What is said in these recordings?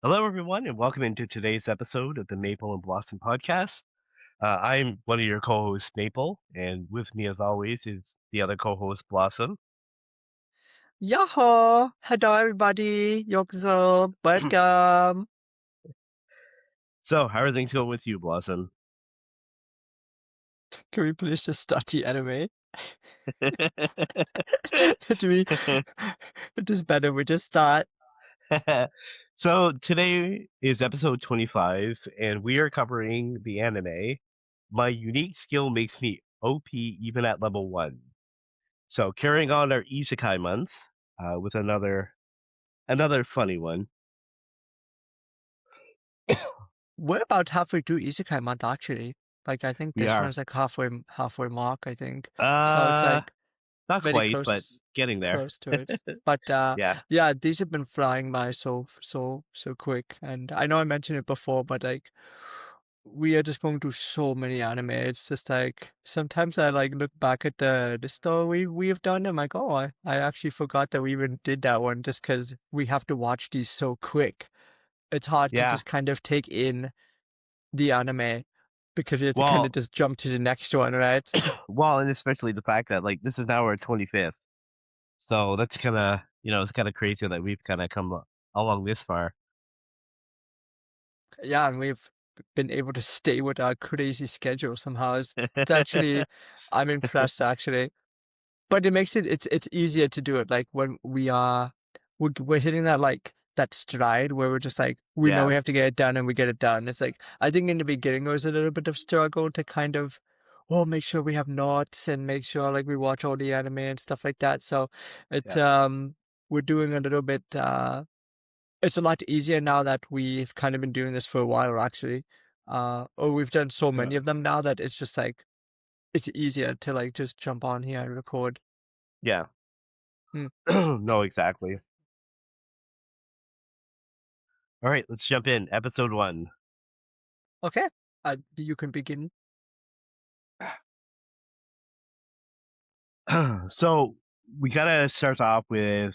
Hello, everyone, and welcome into today's episode of the Maple and Blossom podcast. I'm one of your co-hosts, Maple, and with me, as always, is the other co-host, Blossom. Yoho! Hello, everybody. Yokozo. Welcome. So, how are things going with you, Blossom? Can we please just start the anime? Do we? It is better we just start. So, today is episode 25, and we are covering the anime. My unique skill makes me OP even at level 1. So, carrying on our Isekai month with another funny one. We're about halfway through Isekai month, actually. Like, I think We this are. one's like halfway mark, I think. So it's Uh, like Not very quite, but close getting there. close to it. But Yeah. yeah, these have been flying by so quick. And I know I mentioned it before, but like we are just going through so many anime. It's just like sometimes I like look back at the story we have done. I'm like, oh, I actually forgot that we even did that one just because we have to watch these so quick. It's hard to Yeah. just kind of take in the anime because you have to kind of Well, just jump to the next one, right? and especially the fact that like this is now our 25th. So that's kind of, it's kind of crazy that we've kind of come along this far. Yeah, and we've been able to stay with our crazy schedule somehow. It's actually, I'm impressed actually. But it makes it's easier to do it. Like when we're hitting that like that stride where we're just like we know Yeah. we have to get it done and we get it done. It's like I think in the beginning there was a little bit of struggle to kind of make sure we have notes and make sure like we watch all the anime and stuff like that. So it's Yeah. we're doing a little bit it's a lot easier now that we've kind of been doing this for a while actually. Or we've done so Yeah. many of them now that it's just like it's easier to like just jump on here and record. Yeah. Hmm. No, exactly. All right, let's jump in. Episode 1. Okay, you can begin. So we gotta start off with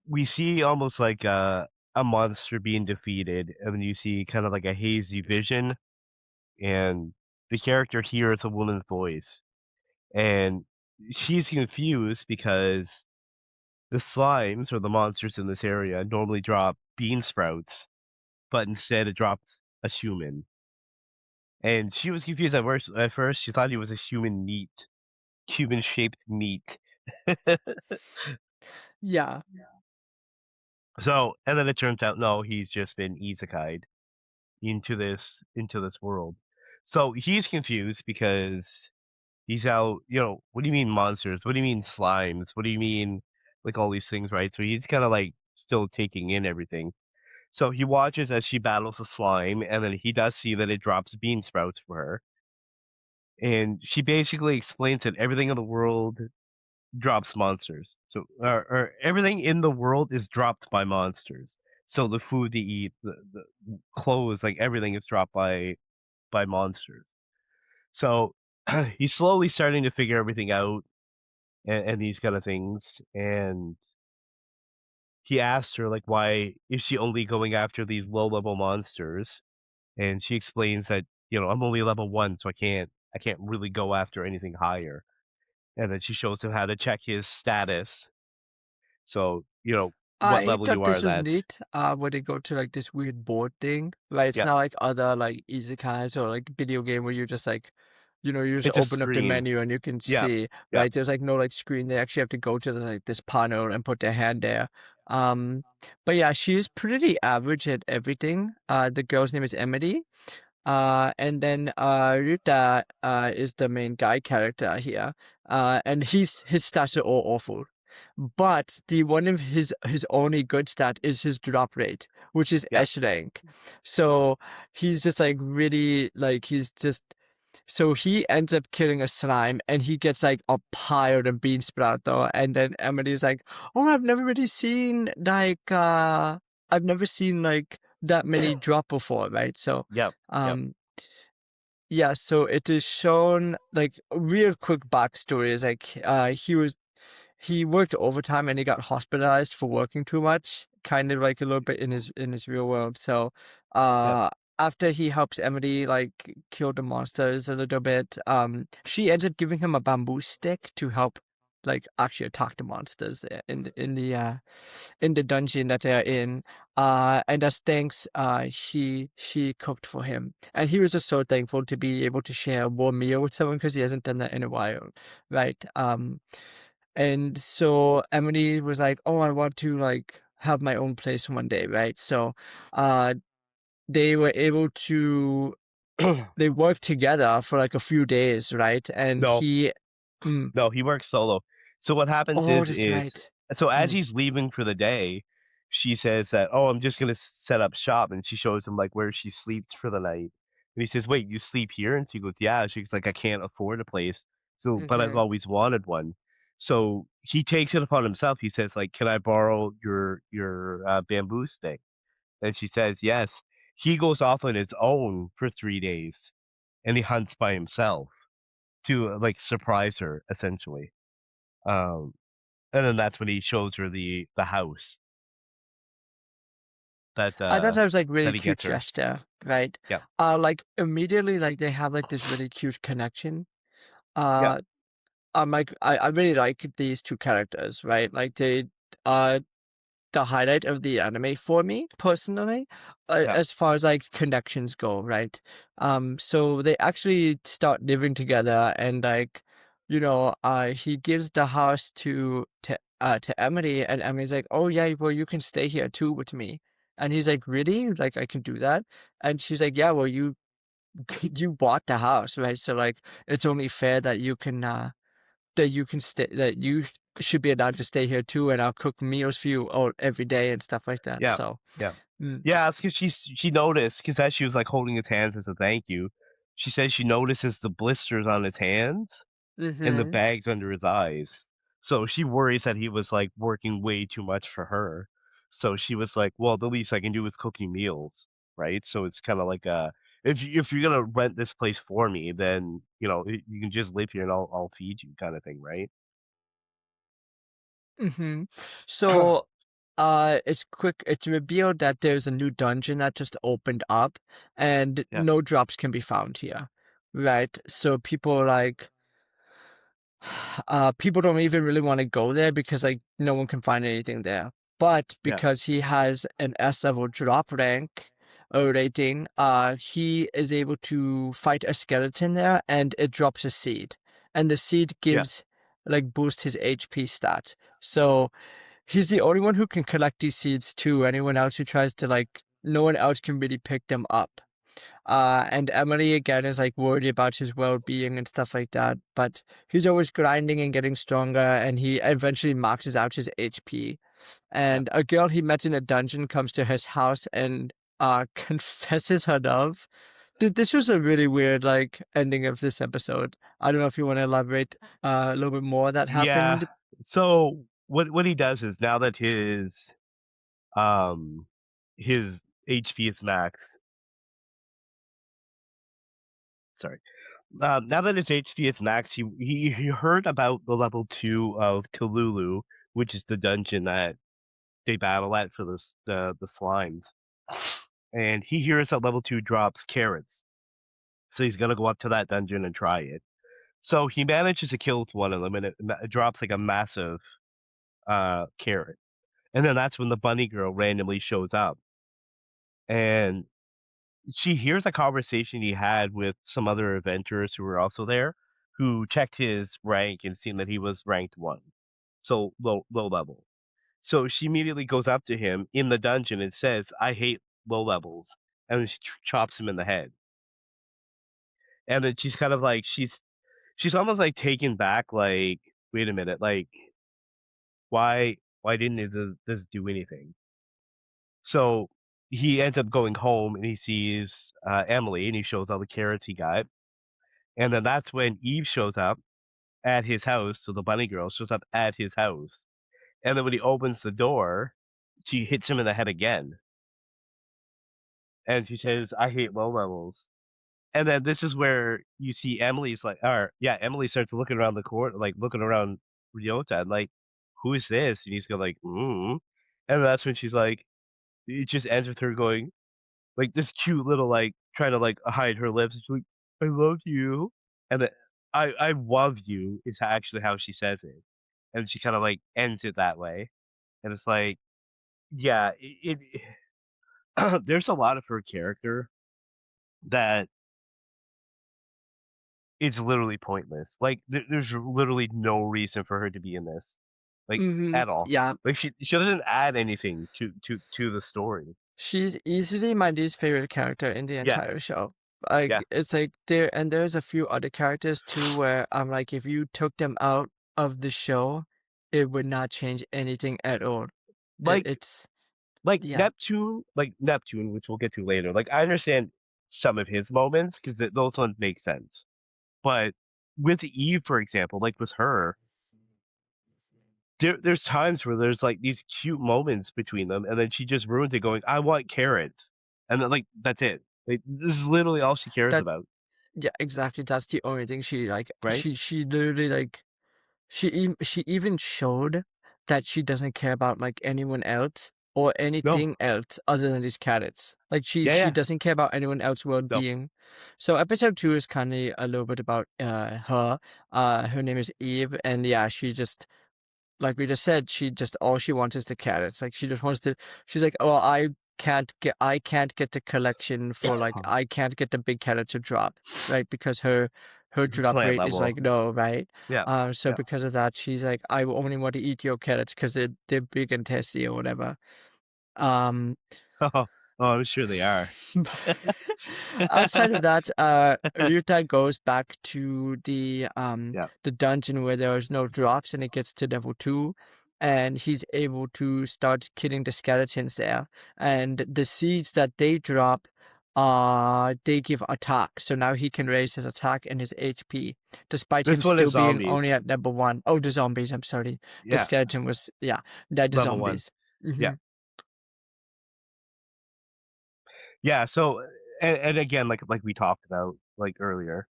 we see almost like a monster being defeated, and then you see kind of like a hazy vision, and the character hears a woman's voice. And she's confused because the slimes or the monsters in this area normally drop bean sprouts, but instead it drops a human. And she was confused at first. She thought he was a human shaped meat. Yeah, So, and then it turns out no, he's just been isekai'd into this world. So he's confused because he's out, what do you mean monsters? What do you mean slimes? What do you mean like all these things, right? So he's kind of like still taking in everything. So he watches as she battles the slime, and then he does see that it drops bean sprouts for her. And she basically explains that everything in the world drops monsters. So, or everything in the world is dropped by monsters. So the food they eat, the clothes, like everything is dropped by monsters. So he's slowly starting to figure everything out and these kind of things. And he asked her like, why is she only going after these low level monsters? And she explains that I'm only level 1, so I can't really go after anything higher. And then she shows him how to check his status. So what I level thought you are this in was that. neat. Where they go to like this weird board thing. Like it's Yeah, not like other like isekais or like video game where you just like, you just it's a open up the screen. menu and you can Yeah, see. yeah, Right, there's like no like screen. They actually have to go to like this panel and put their hand there. Um, but yeah, she's pretty average at everything. The girl's name is Emily. And then Ruta is the main guy character here. And his stats are all awful. But the one of his only good stat is his drop rate, which is yeah. S rank. So he's just like really like he's just so he ends up killing a slime and he gets like a pile of bean sprout though. And then Emily's like, oh, I've never seen like that many drop before, right? So Yep, yep. um yeah, so it is shown like a real quick backstory is like he worked overtime and he got hospitalized for working too much, kind of like a little bit in his real world. So, Yeah. uh, after he helps Emily like kill the monsters a little bit, she ends up giving him a bamboo stick to help like actually attack the monsters in the dungeon that they're in. And as thanks, she cooked for him, and he was just so thankful to be able to share a warm meal with someone because he hasn't done that in a while, right? And so Emily was like, "Oh, I want to like have my own place one day," right? So, uh, they were able to they worked together for like a few days, right? And No, he, mm, no, he works solo. So what happens oh, is that's is right. so as Mm, he's leaving for the day, she says that, "Oh, I'm just gonna set up shop," and she shows him like where she sleeps for the night. And he says, "Wait, you sleep here?" And she goes, "Yeah." She's like, "I can't afford a place, so but I've mhm. always wanted one." So he takes it upon himself. He says, like, "Can I borrow your bamboo stick?" And she says, "Yes." He goes off on his own for 3 days, and he hunts by himself to like surprise her, essentially. Um, and then that's when he shows her the house that, I thought that was like that really he cute gets her. gesture, right? Yeah. Like immediately, like they have like this really cute connection. Yeah. Uh, I'm like, I really like these two characters, right? Like they, uh, the highlight of the anime for me personally, Yeah. as far as like connections go, right? So they actually start living together, and like, he gives the house to Emily, and Emily's like, "Oh yeah, well you can stay here too with me," and he's like, "Really? Like I can do that?" And she's like, "Yeah, well you you bought the house, right? So like it's only fair that you can stay that you should be allowed to stay here too, and I'll cook meals for you all every day and stuff like that." Yeah. So, Yeah. mm, Yeah, it's 'cause she noticed, 'cause as she was, like, holding his hands as a thank you, she says she notices the blisters on his hands and the mhm, bags under his eyes. So she worries that he was, like, working way too much for her. So she was like, "Well, the least I can do is cook you meals," right? So it's kinda like, if you're gonna rent this place for me, then, you can just live here and I'll feed you kinda thing, right? mhm. So, it's revealed that there's a new dungeon that just opened up, and Yeah, no drops can be found here, right? So people are like people don't even really wanna go there because, like, no one can find anything there. But yeah, because he has an S level drop rank rating, he is able to fight a skeleton there, and it drops a seed. And the seed yeah, gives like, boost his HP stat. So, he's the only one who can collect these seeds too. Anyone else who tries to, like no one else can really pick them up. And Emily again is like worried about his well-being and stuff like that, but he's always grinding and getting stronger, and he eventually maxes out his HP. yeah. And a girl he met in a dungeon comes to his house and confesses her love. This was a really weird like ending of this episode. I don't know if you want to elaborate a little bit more that Yeah. happened. So what he does is now that um his HP is max, sorry. Now that his HP is max, he heard about the level 2 of Tululu, which is the dungeon that they battle at for the slimes. And he hears that level 2 drops carrots. So he's gonna go up to that dungeon and try it. So he manages to kill one of them, and it drops like a massive carrot. And then that's when the bunny girl randomly shows up. And she hears a conversation he had with some other adventurers who were also there, who checked his rank and seen that he was ranked 1, so low level. So she immediately goes up to him in the dungeon and says, "I hate low levels," and then she chops him in the head. And then she's kind of like she's almost, like, taken back, like, "Wait a minute, like, why didn't this do anything?" So, he ends up going home and he sees, Emily, and he shows all the carrots he got. And then that's when Eve shows up at his house, so the bunny girl shows up at his house, and then when he opens the door, she hits him in the head again, and she says, "I hate low levels." And then this is where you see Emily's like or yeah, Emily starts looking around the court, like, looking around Ryota, and like "Who is this?" And he's going like, "Mm." And that's when she's like, it just ends with her going like this cute little like trying to like hide her lips. She's like, "I love you," and the, I love you is actually how she says it, and she kind of like ends it that way, and it's like, yeah, there's a lot of her character that it's literally pointless. Like there's literally no reason for her to be in this, like Mhm. at all. Yeah. Like she doesn't add anything to the story. She's easily my least favorite character in the Yeah, entire show. Like, yeah. it's like there's a few other characters too where I'm like, if you took them out of the show, it would not change anything at all. It, Like it's yeah. Neptune, which we'll get to later. Like I understand some of his moments because those ones make sense. But with Eve, for example, like with her, there's times where there's like these cute moments between them, and then she just ruins it, going, "I want carrots," and then like that's it. Like this is literally all she cares That about, yeah, exactly. That's the only thing she like. right? She literally like she even showed that she doesn't care about, like, anyone else or No, anything else other than these carrots. Like, yeah, she yeah, doesn't care about anyone else's no, well-being. So episode 2 is kinda a little bit about, her. Her name is Eve, and, yeah, she just like we just said, she just all she wants is the carrots. Like, she just wants to she's like, "Oh, I can't get the collection for, like I can't get the big carrot to drop," right? Because her drop plant rate is, level, like, low, right? yeah, So yeah. because of that, she's like, "I only want to eat your carrots because they're big and tasty," or whatever. Um Oh, I'm sure they are. Outside of that, Ryuta goes back to Yeah. the dungeon where there is no drops, and it gets to level 2, and he's able to start killing the skeletons there. And the seeds that they drop, they give attack. So now he can raise his attack and his HP, despite him This one is still being only zombies. at level 1. Oh, the zombies, I'm sorry. The Yeah, skeleton was, yeah, they're the level 1. zombies. Yeah. Mhm. Yeah, so and again, like we talked about, like, earlier,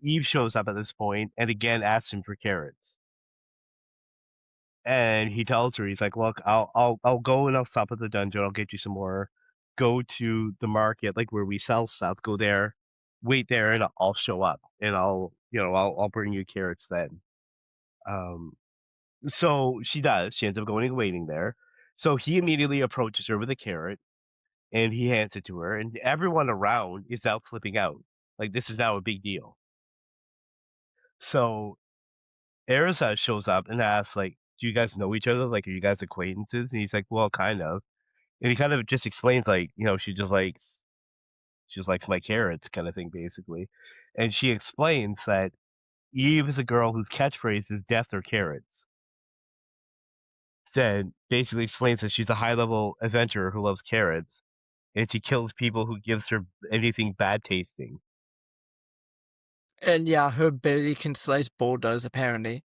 Eve shows up at this point and again asks him for carrots. And he tells her, he's like, "Look, I'll go and I'll stop at the dungeon, I'll get you some more. Go to the market, like, where we sell stuff, go there, wait there, and I'll show up, and I'll bring you carrots then." Um, so she does, she ends up going and waiting there. So he immediately approaches her with a carrot, and he hands it to her, and everyone around is out flipping out. Like, this is now a big deal. So Erza shows up and asks, like, "Do you guys know each other? Like, are you guys acquaintances?" And he's like, "Well, kind of." And he kind of just explains, like, she just likes my carrots kind of thing, basically. And she explains that Eve is a girl whose catchphrase is death or carrots. Then basically explains that she's a high-level adventurer who loves carrots, and she kills people who gives her anything bad tasting. And yeah, her ability can slice boulders apparently.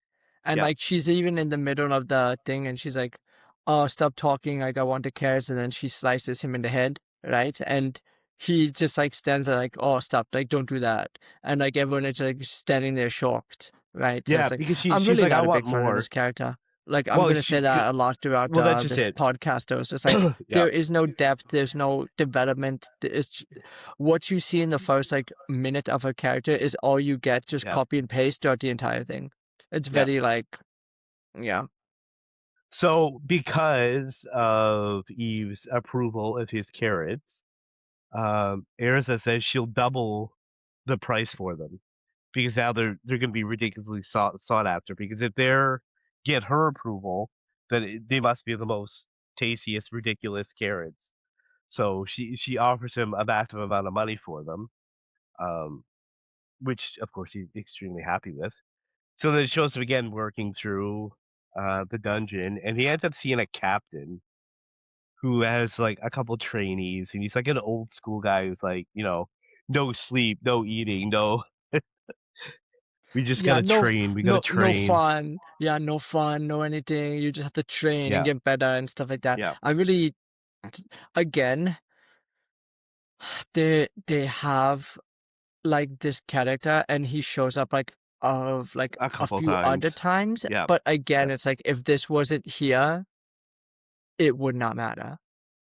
And Yeah. like she's even in the middle of the thing and she's like, "Oh, stop talking, like I want the carrots," and then she slices him in the head, right? And he just like stands there like, "Oh, stop, like don't do that." And like everyone is like standing there shocked, right? So Yeah, it's like because I'm she's really like, "I not a want big fan of this more." character. Like I'm Well, gonna say that a lot throughout well, that's just this it. podcast. Though it's just like Yeah, there is no depth, there's no development. It's what you see in the first like minute of a character is all you get, just yeah, copy and paste throughout the entire thing. It's yeah. very like, yeah. So, because of Eve's approval of his carrots, Erza says she'll double the price for them because now they're going to be ridiculously sought after. Because if they're get her approval, then they must be the most tastiest, ridiculous carrots. So she offers him a massive amount of money for them, um, which of course he's extremely happy with. So then it shows him again working through the dungeon, and he ends up seeing a captain who has like a couple trainees, and he's like an old school guy who's like, no sleep, no eating, no, we just Yeah, gotta train, we gotta no train. fun. Yeah, no fun, no anything. You just have to train and Yeah, get better and stuff like that. yeah, I really, again, they have like this character and he shows up like of like A a couple few other times. times, Yeah. but Yeah. again, it's like if this wasn't here, it would not matter.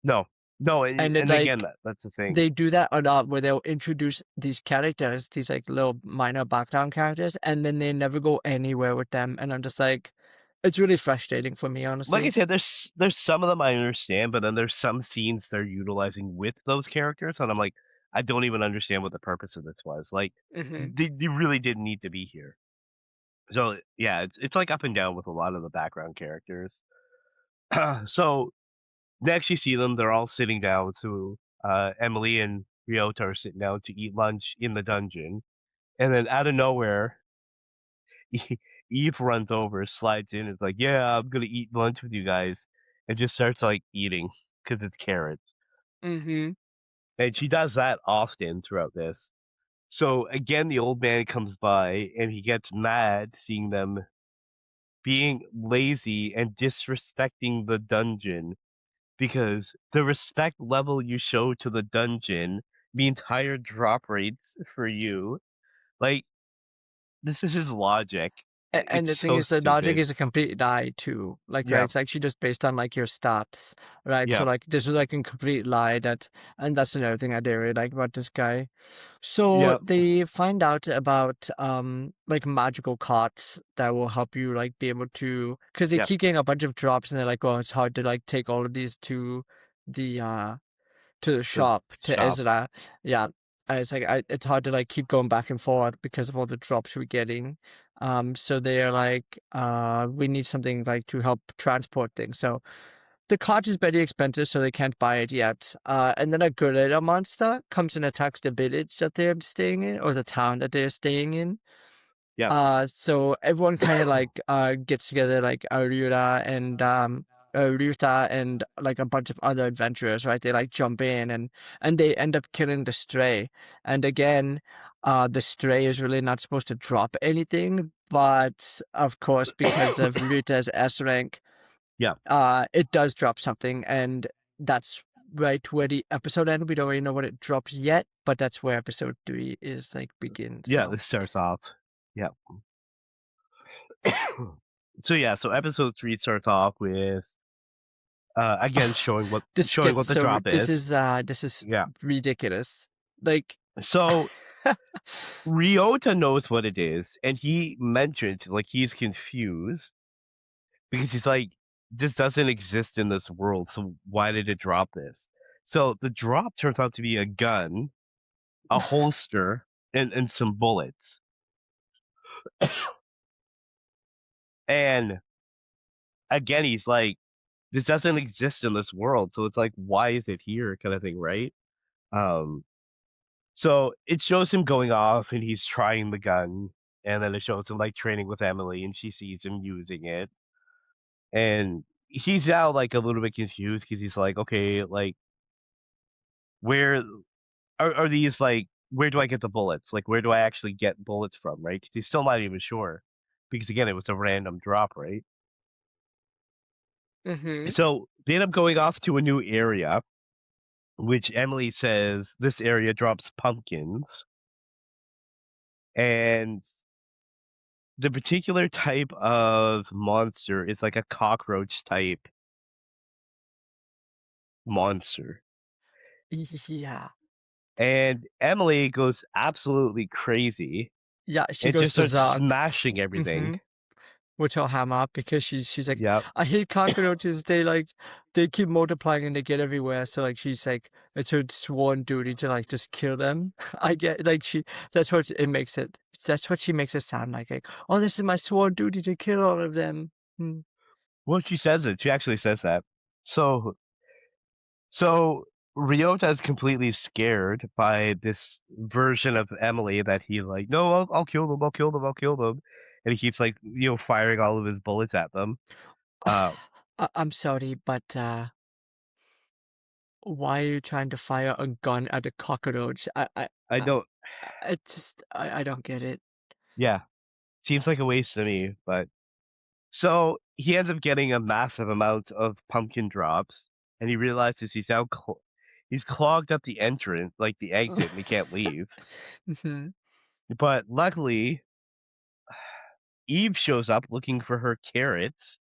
No. No, And it's and again, like that's the thing. they do that a lot where they'll introduce these characters, these like little minor background characters, and then they never go anywhere with them. And I'm just like, it's really frustrating for me, Like I honestly. said, there's some of them I understand, but then there's some scenes they're utilizing with those characters, and I'm like, I don't even understand what the purpose of this was. Like, Hmm. they really didn't need to be here. So yeah, it's like up and down with a lot of the background characters. So next you see them, they're all sitting down to Emily and Ryota are sitting down to eat lunch in the dungeon, and then out of nowhere, Eve runs over, slides in, is like, "Yeah, I'm gonna eat lunch with you guys," and just starts like eating because it's carrots, Hmm. and she does that often throughout this. So again, the old man comes by and he gets mad seeing them being lazy and disrespecting the dungeon because the respect level you show to the dungeon means higher drop rates for you. Like, this is his logic. And It's the thing so is, the logic stupid. is a complete lie too. Like, right? Yeah, It's actually just based on like your stats, right? So yeah, like, this is like a complete lie. And that's another thing I do really like about this guy. So yeah, they find out about like magical carts that will help you like be able to, because they yeah. keep getting a bunch of drops and they're like, oh, it's hard to like take all of these the to the The shop to shop. Ezra. Yeah. And it's like it's hard to like keep going back and forth because of all the drops we're getting. So they're like, we need something like to help transport things. So the cart is very expensive, so they can't buy it yet. And then a gorilla monster comes and attacks the village that they're staying in, or the town that they're staying in. Yeah, So everyone kind of like gets together, like Ryuta and like a bunch of other adventurers, right? They like jump in and they end up killing the stray. And again, the stray is really not supposed to drop anything, but of course, because of Ryuta's S rank, yeah, it does drop something, and that's right where the episode ends. We don't really know what it drops yet, but that's where episode 3 is like begins. yeah. So This starts off. Yeah. So yeah, so episode 3 starts off with again showing what the drop is. this is Yeah. ridiculous. Like So Ryota knows what it is, and he mentions like he's confused because he's like, this doesn't exist in this world, so why did it drop this? So the drop turns out to be a gun, a holster, and some bullets. And again, he's like, this doesn't exist in this world, so it's like, why is it here, kind of thing, right? Um, so it shows him going off and he's trying the gun, and then it shows him like training with Emily, and she sees him using it, and he's now like a little bit confused because he's like, okay, like where are these like where do I get the bullets? Like where do I actually get bullets from, right? 'Cause he's still not even sure because again, it was a random drop, right? hmm So they end up going off to a new area, which Emily says this area drops pumpkins, and the particular type of monster is like a cockroach type monster. yeah. And Emily goes absolutely crazy Yeah, she and goes just starts berserk. smashing everything. hmm With her hammer because she's like, Yep. I hate cockroaches. They keep multiplying and they get everywhere. So like she's like it's her sworn duty to like just kill them. I get like she that's what it makes it. That's what she makes it sound like, oh, this is my sworn duty to kill all of them. Hmm. Well, she says it. She actually says that. So so Ryota is completely scared by this version of Emily that he's like, no, I'll kill them, I'll kill them, I'll kill them, and he keeps like firing all of his bullets at them. Uh, I'm sorry, but why are you trying to fire a gun at a cockroach? I I, don't. I don't get it. Yeah, seems like a waste to me, but so he ends up getting a massive amount of pumpkin drops, and he realizes he's clogged up the entrance, like the exit, and he can't leave. Mhm. But luckily, Eve shows up looking for her carrots,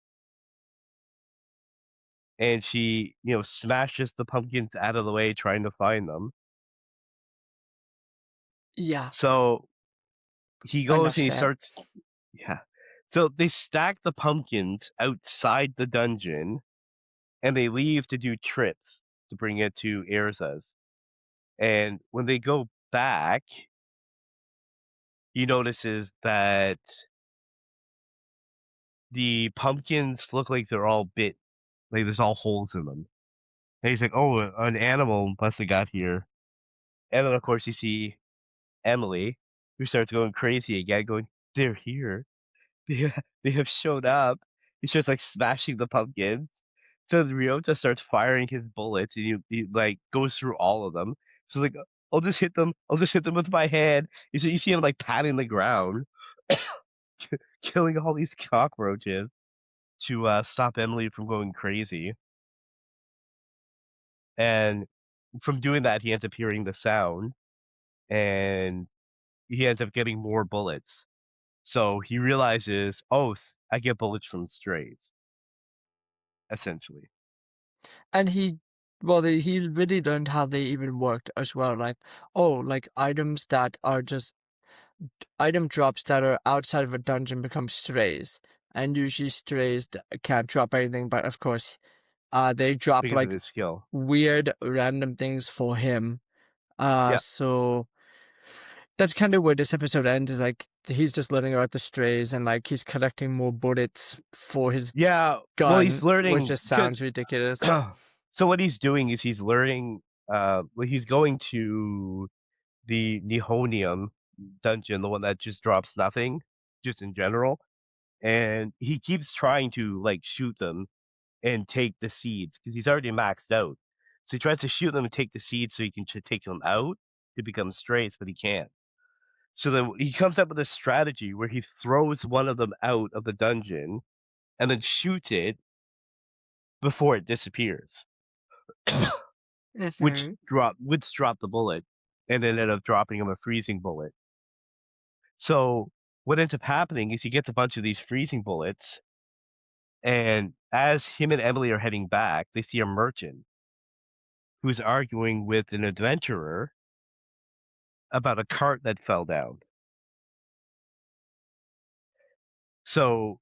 and she, smashes the pumpkins out of the way trying to find them. Yeah, So he goes enough and he said. starts yeah. So they stack the pumpkins outside the dungeon, and they leave to do trips to bring it to Erza's. And when they go back, he notices that the pumpkins look like they're all bit, like there's all holes in them. And he's like, "Oh, an animal must have got here." And then, of course, you see Emily, who starts going crazy again, going, "They're here. They have showed up." He starts, like, smashing the pumpkins. So Ryota starts firing his bullets, and he, like, goes through all of them. So, like, "I'll just hit them. I'll just hit them with my hand." You see him, like, patting the ground, killing all these cockroaches to, stop Emily from going crazy. And from doing that, he ends up hearing the sound, and he ends up getting more bullets. So he realizes, "Oh, I get bullets from strays," essentially. And he really learned how they even worked as well. Like, oh, like items that are just item drops that are outside of a dungeon become strays. And usually strays can't drop anything, but of course, they drop Because of like his skill. weird random things for him. Yeah. So that's kind of where this episode ends, is like he's just learning about the strays and like he's collecting more bullets for his Yeah, well, he's gun, which learning just 'cause sounds ridiculous. so what he's doing is he's learning, well, he's going to the Nihonium dungeon, the one that just drops nothing, just in general, and he keeps trying to, like, shoot them and take the seeds because he's already maxed out. So he tries to shoot them and take the seeds so he can take them out to become strays, but he can't. So then he comes up with a strategy where he throws one of them out of the dungeon and then shoots it before it disappears, Hmm. which drop the bullet and ended up dropping him a freezing bullet. So what ends up happening is he gets a bunch of these freezing bullets, and as him and Emily are heading back, they see a merchant who's arguing with an adventurer about a cart that fell down. So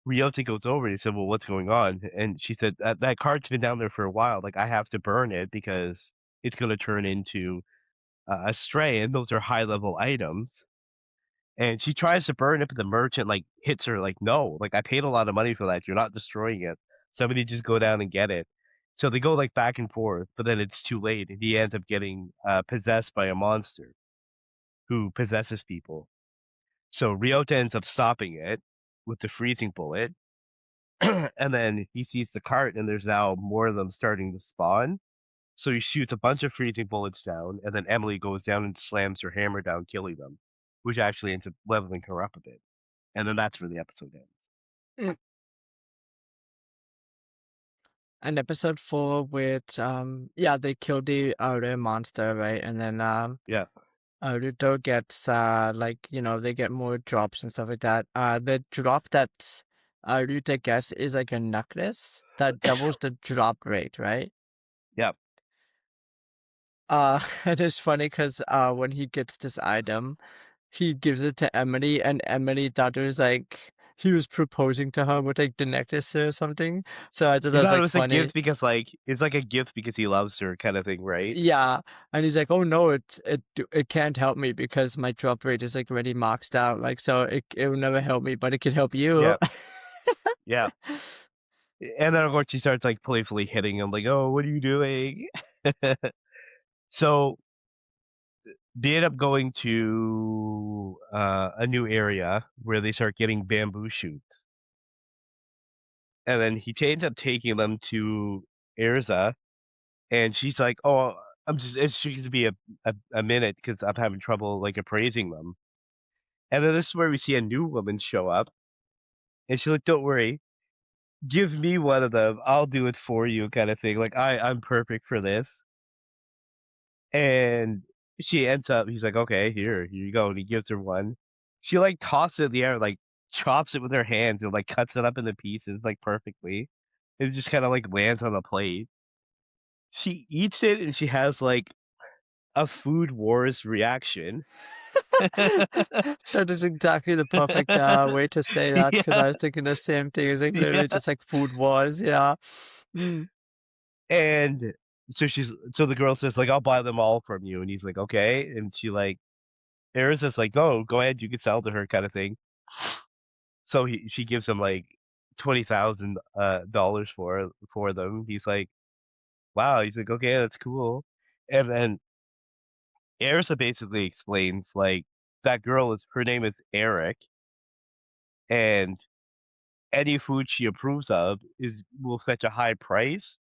Ryota goes over and he said, "Well, what's going on?" And she said, "That cart's been down there for a while. Like, I have to burn it because it's gonna turn into a stray, and those are high level items." And she tries to burn it, but the merchant, like, hits her like, "No, like, I paid a lot of money for that. You're not destroying it. Somebody just go down and get it." So they go, like, back and forth, but then it's too late, and he ends up getting, possessed by a monster who possesses people. So Ryota ends up stopping it with the freezing bullet, and then he sees the cart, and there's now more of them starting to spawn. So he shoots a bunch of freezing bullets down, and then Emily goes down and slams her hammer down, killing them, which actually ends up leveling her up a bit. And then that's where the episode ends. And episode 4 with yeah, they killed the outer monster, right? And then Yeah. Naruto gets like, they get more drops and stuff like that. The drop that Naruto gets is like a necklace that doubles the drop rate, right? Yeah. And it's funny because when he gets this item, he gives it to Emily, and Emily thought it was like he was proposing to her with like the necklace or something. So I thought He that was thought it like was a funny. gift because, like, it's like a gift because he loves her kind of thing, right? Yeah, and he's like, "Oh no, it can't help me because my drop rate is like already maxed out. Like, so it will never help me, but it could help you." Yeah. Yeah. And then, of course, she starts, like, playfully hitting him, like, "Oh, what are you doing?" So they end up going to a new area where they start getting bamboo shoots. And then he ends up taking them to Erza, and she's like, "Oh, it's going to be a minute because I'm having trouble like appraising them." And then this is where we see a new woman show up, and she's like, "Don't worry, give me one of them. I'll do it for you," kind of thing. Like, I'm perfect for this. And she ends up, he's like, "Okay, here you go." And he gives her one. She like tosses it in the air, like chops it with her hands and, like, cuts it up into pieces, like, perfectly. It just kinda, like, lands on a plate. She eats it, and she has, like, a Food Wars reaction. That is exactly the perfect way to say that because Yeah, I was thinking the same thing. It's like literally yeah, just like food wars. Yeah. Mm. and so the girl says, like, "I'll buy them all from you," and he's like, "Okay," and she, like Erisa's like, "No, go ahead, you can sell to her," kinda thing. So she gives him, like, $20,000, dollars for them. He's like, "Wow." He's like, "Okay, that's cool." And then Erisa basically explains, like, that girl is her name is Eric, and any food she approves of is will fetch a high price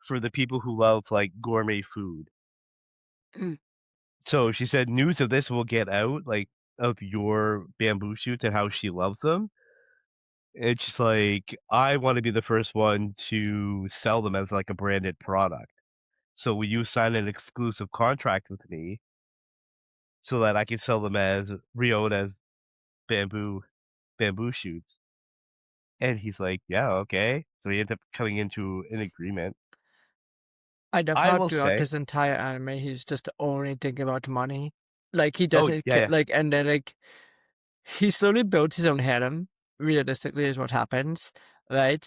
for the people who love, like, gourmet food. Mm. So she said news of this will get out, like, of your bamboo shoots and how she loves them. And she's like, "I wanna be the first one to sell them as, like, a branded product. So will you sign an exclusive contract with me so that I can sell them as Riona's bamboo shoots?" And he's like, "Yeah, okay." So he ends up coming into an agreement. I love I how will throughout say this entire anime, he's just only thinking about money. Like he oh, doesn't yeah, yeah. like, and then like he slowly builds his own harem. Realistically, is what happens, right?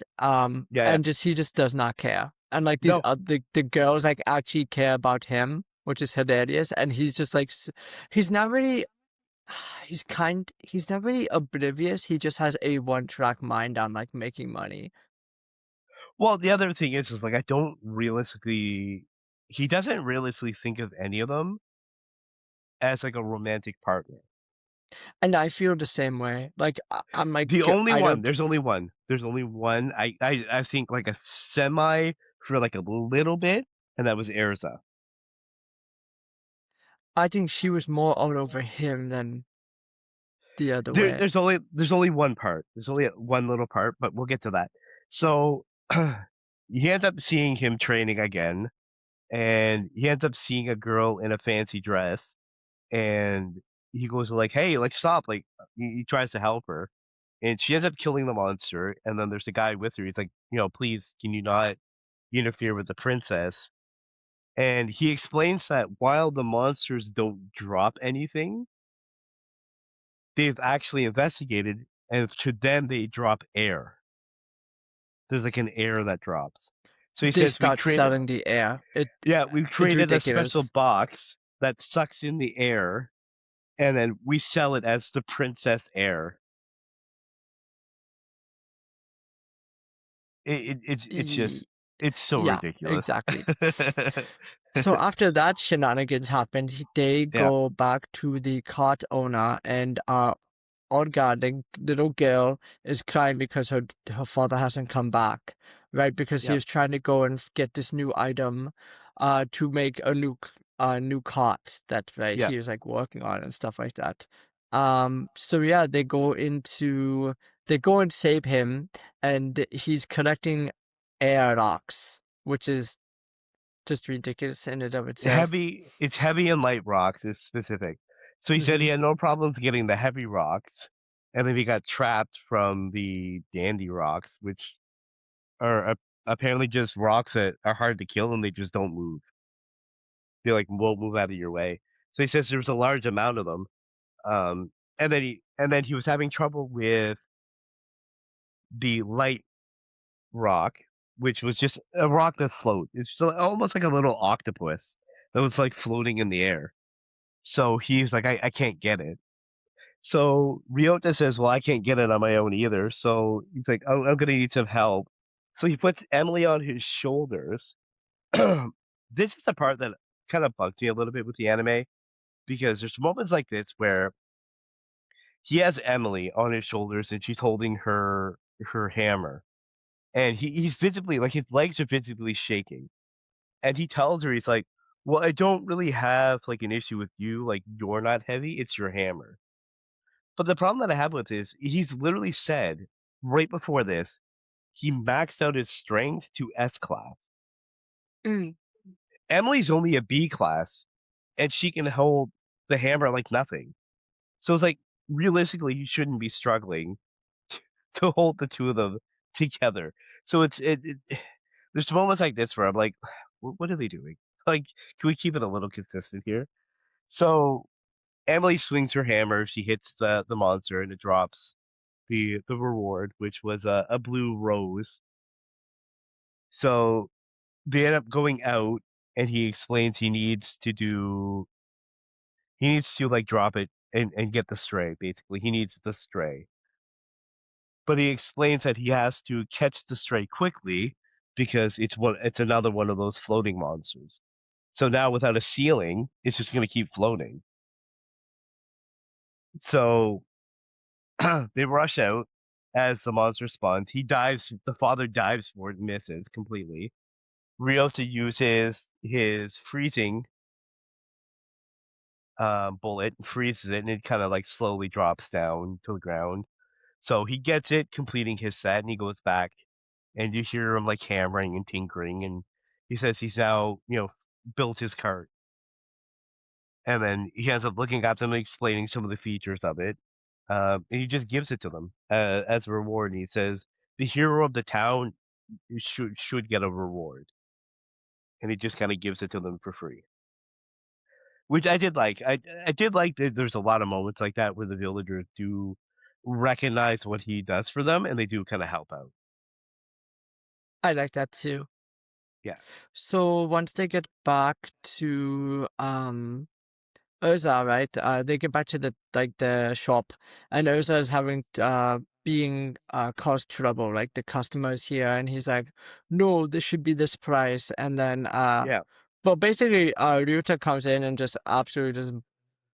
Yeah, yeah. And just he just does not care. And like these No. the girls like actually care about him, which is hilarious. And he's just like he's not really he's not really oblivious. He just has a one track mind on like making money. Well, the other thing is, like, I don't realistically he doesn't realistically think of any of them as, like, a romantic partner. And I feel the same way. Like I'm like The only I one don't. there's only one. There's only one I think, like, a semi for, like, a little bit, and that was Erza. I think she was more all over him than the other way. There's only one part. There's only one little part, but we'll get to that. So, he ends up seeing him training again, and he ends up seeing a girl in a fancy dress, and he goes like, "Hey, like, stop," like, he tries to help her, and she ends up killing the monster, and then there's a guy with her, he's like, "Please, can you not interfere with the princess?" And he explains that while the monsters don't drop anything, they've actually investigated, and to them, they drop air. There's, like, an air that drops. So he They says, start selling the air. we've It's created a special ridiculous. box that sucks in the air, and then we sell it as the princess air." It's Y- just it's so Yeah, ridiculous. exactly. So after that shenanigans happened, they Yeah, go back to the cart owner, and Olga, the little girl, is crying because her father hasn't come back, right? Because he yeah, was trying to go and get this new item, to make a new cart that right yeah. he was like working on and stuff like that. So yeah, they go and save him, and he's collecting air rocks, which is just ridiculous in and of itself. It's heavy and light rocks is specific. So he said he Hmm. had no problems getting the heavy rocks, and then he got trapped from the dandy rocks, which are apparently just rocks that are hard to kill and they just don't move. They, like, won't move out of your way. So he says there was a large amount of them, and then he was having trouble with the light rock, which was just a rock that float. It's still almost like a little octopus that was, like, floating in the air. So he's like, "I can't get it." So Ryota says, "Well, I can't get it on my own either." So he's like, I'm gonna need some help." So he puts Emily on his shoulders. This is the part that kinda bugs me a little bit with the anime, because there's moments like this where he has Emily on his shoulders and she's holding her hammer, and he's visibly like, his legs are visibly shaking. And he tells her, he's like, "Well, I don't really have, like, an issue with you, like, you're not heavy, it's your hammer." But the problem that I have with this, he's literally said, right before this, he maxed out his strength to S class. Mm. Emily's only a B class, and she can hold the hammer like nothing. So it's like, realistically, he shouldn't be struggling. to hold the two of them together. So it there's moments like this where I'm like, what are they doing? Like, can we keep it a little consistent here? So Emily swings her hammer, she hits the monster, and it drops the reward, which was a blue rose. So they end up going out, and he explains he needs to like drop it and get the stray. Basically, he needs the stray, but he explains that he has to catch the stray quickly because it's another one of those floating monsters. So now without a ceiling, it's just going to keep floating. So they rush out as the monster spawns. The father dives for it, misses completely. Ryota uses his freezing bullet, freezes it, and it kind of like slowly drops down to the ground. So he gets it, completing his set, and he goes back, and you hear him like hammering and tinkering, and he says he's now, built his cart. And then he ends up looking at them and explaining some of the features of it. And he just gives it to them as a reward. And he says, "The hero of the town should get a reward," and he just kind of gives it to them for free, which I did like. I did like that. There's a lot of moments like that where the villagers do recognize what he does for them, and they do kind of help out. I like that too. Yeah, So once they get back to Urza, right? They get back to the shop, and Urza is having being caused trouble. Like the customers here, and he's like, "No, this should be this price." And then yeah. but basically, Ryuta comes in and just absolutely just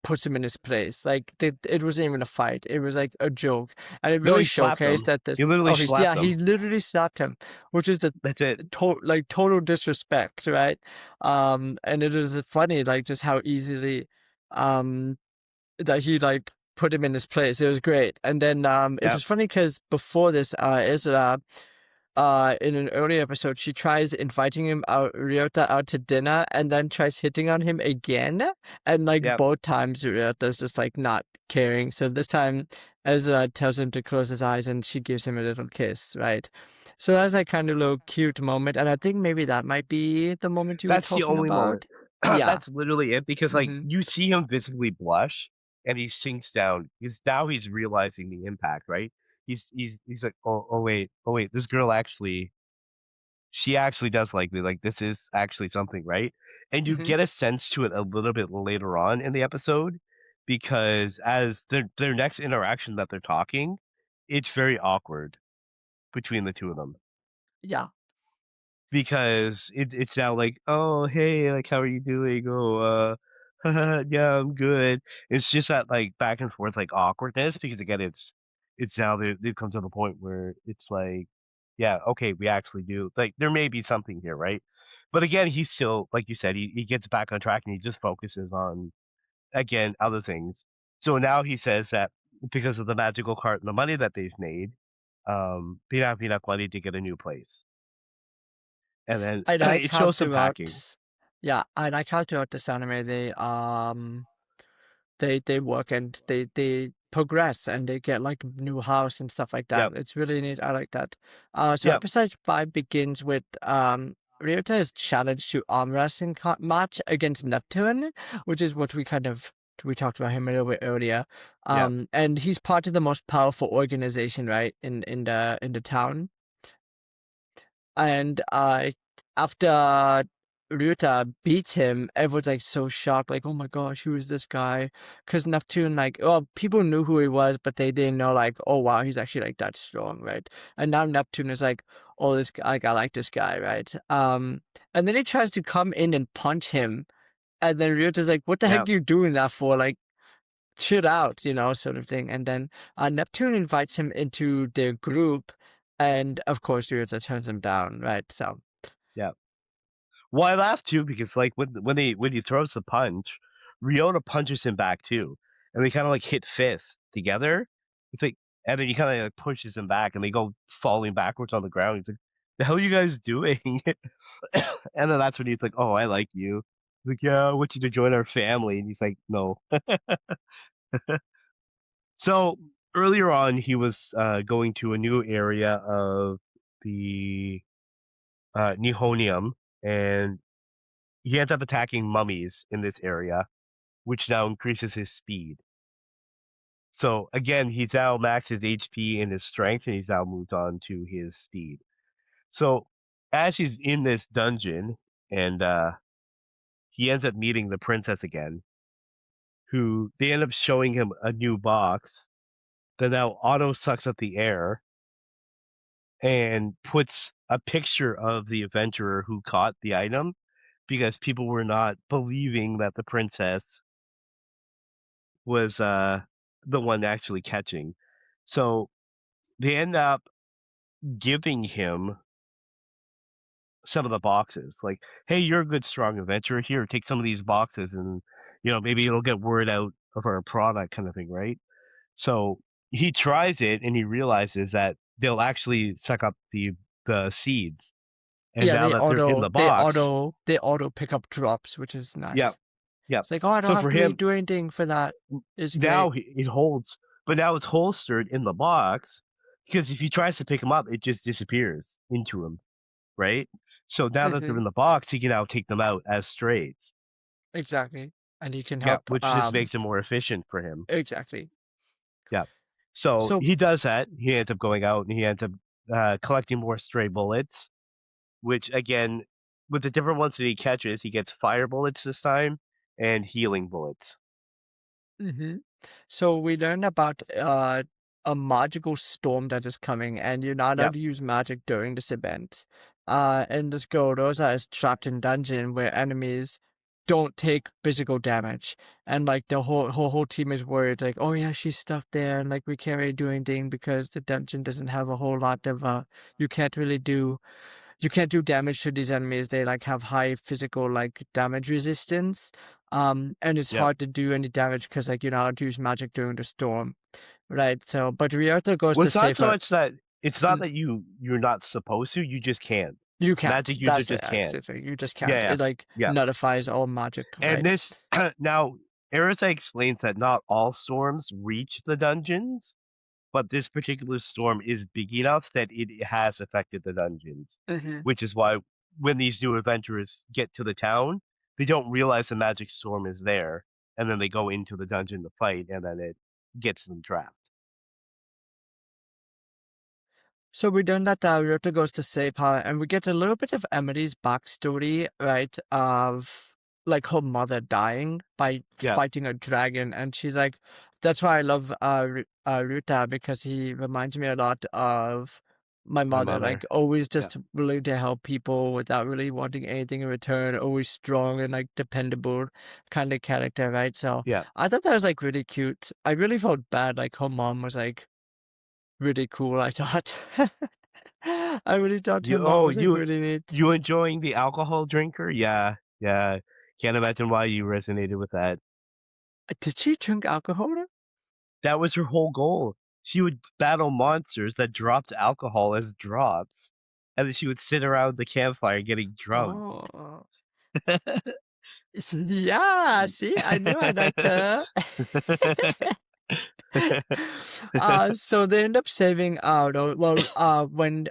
puts him in his place. Like it wasn't even a fight; it was like a joke, and it No, really he slapped showcased them. that He this. literally Oh, slapped he them. literally slapped him, which is the That's it. total disrespect, right? And it was funny, like just how easily, um, that he like put him in his place. It was great. And then it Yeah, was funny because before this, Isra, in an earlier episode, she tries inviting him out, Ryota out to dinner, and then tries hitting on him again. And like yeah. both times, Ryota's just like not caring. So this time, Ezra tells him to close his eyes, and she gives him a little kiss, right? So that's like kind of a little cute moment, and I think maybe that might be the moment you were That's the talking only moment. about. Yeah. That's literally it because, like, Mm-hmm. you see him visibly blush, and he sinks down because now he's realizing the impact, right? He's like, oh wait, this girl actually she actually does like me. Like, this is actually something, right? And you Mm-hmm. get a sense to it a little bit later on in the episode because as their next interaction that they're talking, it's very awkward between the two of them. Yeah. Because it's now like, "Oh, hey, like, how are you doing? Oh, yeah, I'm good." It's just that, like, back and forth, like, awkwardness because, again, it's now they've come to the point where it's like, "Yeah, okay, we actually do" like, there may be something here, right? But again, he's still like you said, he gets back on track and he just focuses on, again, other things. So now he says that because of the magical cart and the money that they've made, Pinaknakwari to get a new place. And then I like it how shows some packing. throughout, yeah, I like how throughout this anime they work and they progress and they get like new house and stuff like that. Yep, It's really neat. I like that. So yep, episode 5 begins with Ryota is challenged to arm wrestling match against Neptune, which is what we talked about him a little bit earlier. yep, And he's part of the most powerful organization, right, in the town. And after Ryuta beats him, everyone's like so shocked, like, oh my gosh, who is this guy? Because Neptune, like, well, people knew who he was, but they didn't know, like, oh wow, he's actually like that strong, right? And now Neptune is like, oh, this guy, like, I like this guy, right? And then he tries to come in and punch him, and then Ryuta's like, what the heck yep. are you doing that for? Like, chill out, sort of thing. And then Neptune invites him into their group, and of course, Ryuta turns him down, right? So, Yep. Well, I laugh too because, like, when he throws the punch, Ryota punches him back too, and they kinda, like, hit fists together. It's like and then he kinda, like, pushes him back, and they go falling backwards on the ground. He's like, "The hell are you guys doing?" And then that's when he's like, "Oh, I like you." He's like, "Yeah, I want you to join our family." And he's like, "No." So earlier on, he was going to a new area of the Nihonium, and he ends up attacking mummies in this area, which now increases his speed. So again, he's now maxed his HP and his strength, and he's now moved on to his speed. So as he's in this dungeon, and he ends up meeting the princess again, who they end up showing him a new box that now auto sucks up the air and puts a picture of the adventurer who caught the item because people were not believing that the princess was the one actually catching. So they end up giving him some of the boxes. Like, hey, you're a good, strong adventurer. Here, take some of these boxes, and maybe it'll get word out of our product, kind of thing, right? So he tries it, and he realizes that they'll actually suck up the seeds. And Yeah, now they that they're in auto the they box, auto they auto pick up drops, which is yep, nice. yep. It's like, oh, I don't So have for to really him, do anything for that. It's now great. it holds, but now it's holstered in the box because if he tries to pick them up, it just disappears into him, right? So now that they're Hmm. in the box, he can now take them out as strays. Exactly. And he can Yeah, help. which just makes it more efficient for him. Exactly. Yeah. So So he does that. He ends up going out and he ends up collecting more stray bullets, which again, with the different ones that he catches, he gets fire bullets this time and healing bullets. hmm So we learned about a magical storm that is coming, and you're not allowed Yep. to use magic during this event. And this girl Rosa is trapped in dungeon where enemies don't take physical damage, and like the whole team is worried, like, oh yeah, she's stuck there, and like we can't really do anything because the dungeon doesn't have a whole lot of you can't really do you can't do damage to these enemies. They like have high physical like damage resistance. And it's Yep. hard to do any damage because like you're not allowed to use magic during the storm, right? So, but Ryota goes Well, to it's not save so her. much that it's not Mm, that you're not supposed to, you just can't. You can't. Magic users That's it. just can't. You just Yeah, can't. yeah, It like yeah. nullifies all magic, And right? this now Erisa explains that not all storms reach the dungeons, but this particular storm is big enough that it has affected the dungeons, Hmm. which is why when these new adventurers get to the town, they don't realize the magic storm is there, and then they go into the dungeon to fight, and then it gets them trapped. So we learn that Ryota goes to save her, and we get a little bit of Emily's backstory, right? Of like her mother dying by Yeah, fighting a dragon, and she's like, that's why I love Ryota because he reminds me a lot of my my mother, like mother. always Yeah, just willing to help people without really wanting anything in return, always strong and like dependable kind of character, right? So yeah. I thought that was like really cute. I really felt bad, like her mom was like really cool, I thought. I really thought her You mom oh was, like, you really neat. you enjoying the alcohol drinker? Yeah, yeah. Can't imagine why you resonated with that. Did she drink alcohol? That was her whole goal. She would battle monsters that dropped alcohol as drops, and then she would sit around the campfire getting drunk. Oh. Yeah, see, I knew I liked her. So they end up saving when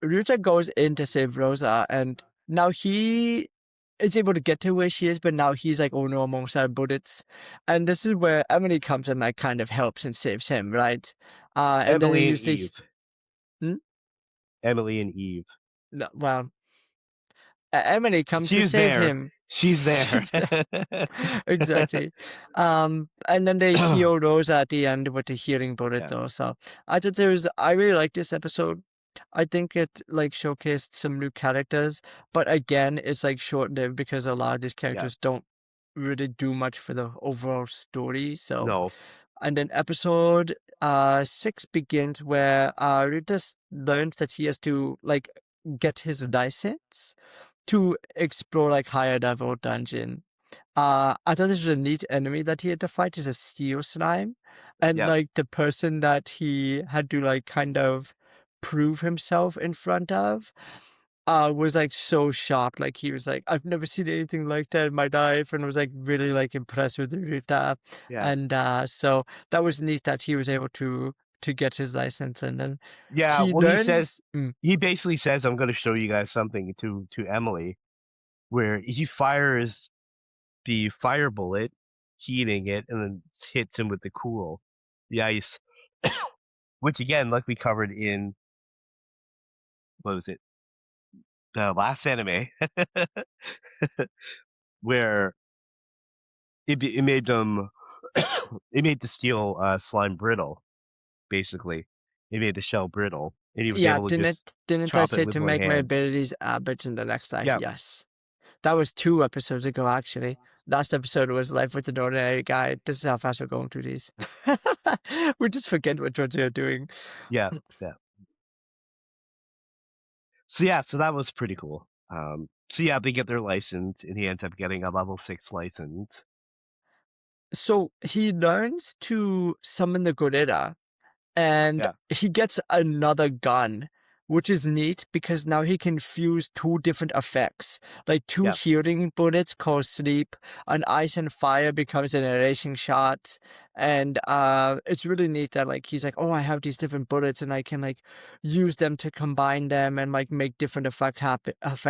Ryuta goes in to save Rosa, and now he is able to get to where she is, but now he's like, oh no, I'm almost out of bullets. And this is where Emily comes and like kind of helps and saves him, right? And then they Emily and use the Eve. hmm? Emily and Eve. No, well, Emily comes to She's save there. him. She's there. She's there. Exactly. And then they heal Rosa at the end with the healing bullet Yeah. though. So I really like this episode. I think it like showcased some new characters, but again, it's like short-lived because a lot of these Yeah. characters don't really do much for the overall story. So, No. and then episode 6 begins where Ritas learns that he has to like get his license to explore like higher level dungeon. I thought this was a neat enemy that he had to fight is a steel slime. And Yep. like the person that he had to like kind of prove himself in front of was, like, so shocked, like, he was like, "I've never seen anything like that in my life," and was, like, really, like, impressed with Ryuta, Yeah. and, so that was neat that he was able to get his license, and then Yeah, he well, learns he basically says, "I'm gonna show you guys something," to Emily, where he fires the fire bullet, heating it, and then hits him with the ice, which again, like we covered in what was it? The last anime, where it made them it made the steel, slime brittle, basically. It made the shell brittle, and he was Yeah, able to just didn't I chop it say with to one make my hand. abilities average in the next life? Yeah. Yes. That was 2 episodes ago, actually. Last episode was Life with an Ordinary Guy. This is how fast we're going through these. We just forget which ones we are doing. Yeah, yeah. So, yeah, so that was pretty cool. So, yeah, they get their license, and he ends up getting a level 6 license. So he learns to summon the gorilla, and Yeah, he gets another gun, which is neat because now he can fuse 2 different effects, like 2 yeah, healing bullets called sleep, an ice and fire becomes an erasing shot, and, it's really neat that, like, he's like, "Oh, I have these different bullets, and I can, like, use them to combine them and, like, make different effects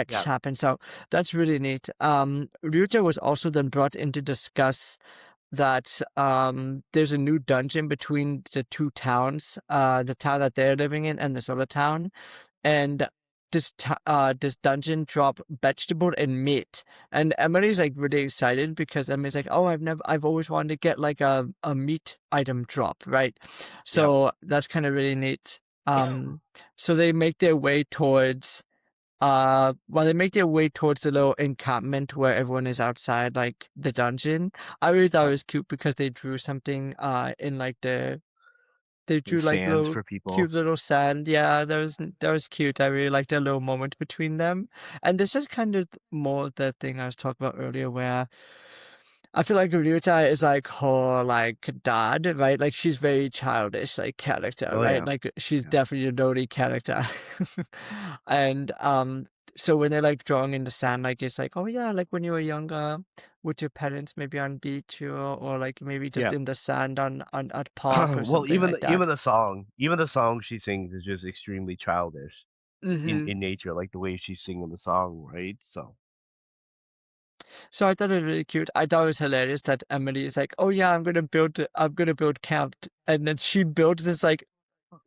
yeah. happen," so that's really neat. Ryuta was also then brought in to discuss that there's a new dungeon between the 2 towns, the town that they're living in and this other town, and this dungeon drop vegetable and meat, and Emily's, like, really excited because Emily's like, "Oh, I've always wanted to get, like, a meat item drop," right? Yep. So that's kinda really neat. So they make their way towards while they make their way towards the little encampment where everyone is outside, like, the dungeon, I really thought it Yep. was cute because they drew something, in, like, they Like drew, like, sands little for people. cute little sand. Yeah, that was cute. I really liked that little moment between them. And this is kind of more the thing I was talking about earlier where I feel like Ryuta is like her like dad, right? Like she's very childish, like character, Oh, right? yeah. Like she's Yeah. definitely a naughty character. And so when they're like drawing in the sand, like it's like, oh yeah, like when you were younger with your parents, maybe on beach or like maybe just Yeah. in the sand on at park or Well, something like that. even the song she sings is just extremely childish Hmm. in nature, like the way she's singing the song, right? So, So I thought it was really cute. I thought it was hilarious that Emily is like, oh yeah, I'm gonna build camp, and then she builds this like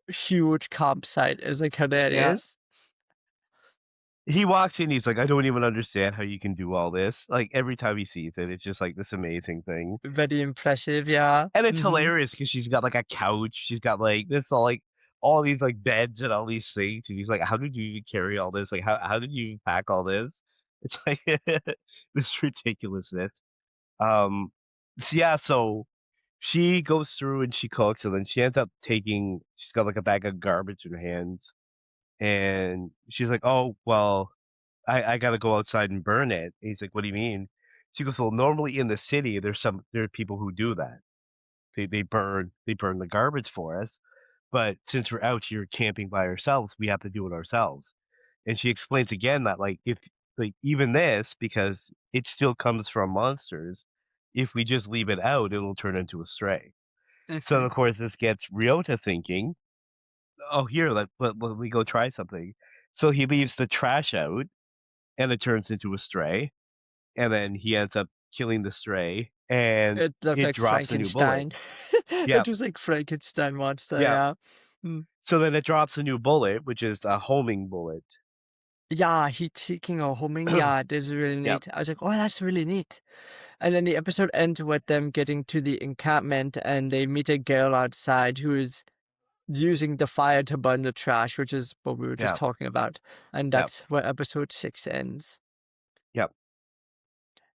huge campsite. It's like yeah. hilarious. He walks in, he's like, "I don't even understand how you can do all this." Like, every time he sees it, it's just like this amazing thing. Very impressive, yeah. And it's Mhm. hilarious because 'cause she's got, like, a couch, she's got, like this all, like, all these, like, beds and all these things, and he's like, "How did you even carry all this? Like, how did you pack all this?" It's like this ridiculousness. Um, so, yeah, so she goes through and she cooks, and then she's got, like, a bag of garbage in her hands, and she's like, "Oh, well, I gotta go outside and burn it." And he's like, "What do you mean?" She goes, "Well, normally in the city, there are people who do that. They burn the garbage for us, but since we're out here camping by ourselves, we have to do it ourselves." And she explains again that, like, if like, even this, because it still comes from monsters, if we just leave it out, it'll turn into a stray. So, Mhm. of course, this gets Ryota thinking, "Oh, here, let me go try something." So he leaves the trash out, and it turns into a stray, and then he ends up killing the stray, and It looked it like drops a new bullet. Frankenstein. Yeah, It was like Frankenstein monster, yeah. yeah. Mm. So then it drops a new bullet, which is a homing bullet. Yeah, heat seeking or homing, yeah, this is really Yep. neat. I was like, oh, that's really neat. And then the episode ends with them getting to the encampment and they meet a girl outside who is using the fire to burn the trash, which is what we were just Yep. talking about. And Yep. that's where episode 6 ends. Yep.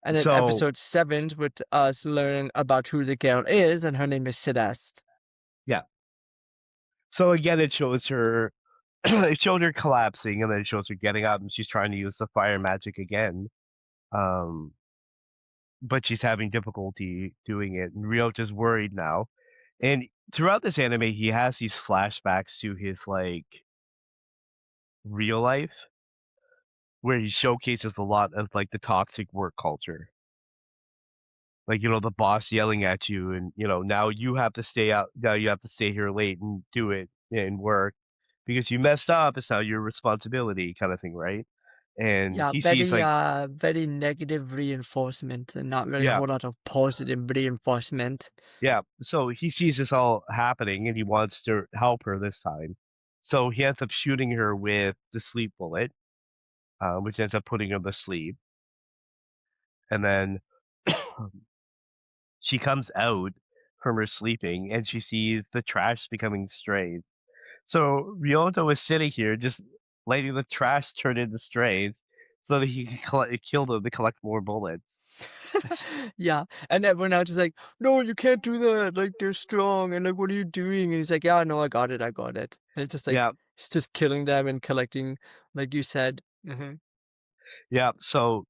And then So episode 7 with us learning about who the girl is, and her name is Celeste. yeah. So again, it shows her it showed her collapsing, and then it shows her getting up, and she's trying to use the fire magic again. Um, but she's having difficulty doing it, and Ryota's worried now. And throughout this anime, he has these flashbacks to his like real life. where he showcases a lot of like the toxic work culture. Like, the boss yelling at you and, now you have to stay out, now you have to stay here late and do it and work because you messed up. It's now your responsibility kind of thing, right? And Yeah, he sees like, very negative reinforcement and not really a yeah, whole lot of positive reinforcement. yeah. So he sees this all happening and he wants to help her this time. So he ends up shooting her with the sleep bullet, which ends up putting her to sleep. And then she comes out from her sleeping and she sees the trash becoming strays. So Ryota was sitting here just letting the trash turn into strays so that he can kill them to collect more bullets. Yeah, and everyone else is like, "No, you can't do that, like, they're strong, and, like, what are you doing?" And he's like, "Yeah, no, I got it." And it's just like, Yeah, he's just killing them and collecting, like you said. Mhm. yeah. So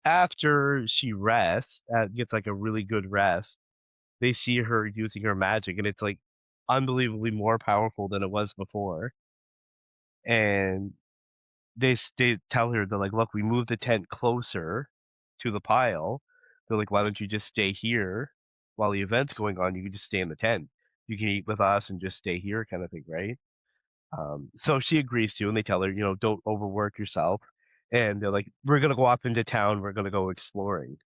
after she rests, gets like a really good rest, they see her using her magic, and it's like unbelievably more powerful than it was before. And they tell her, they're like, "Look, we moved the tent closer to the pile." They're like, "Why don't you just stay here while the event's going on? You can just stay in the tent. You can eat with us and just stay here," kind of thing, right? So she agrees to, and they tell her, "Don't overwork yourself." And they're like, "We're gonna go off into town. We're gonna go exploring."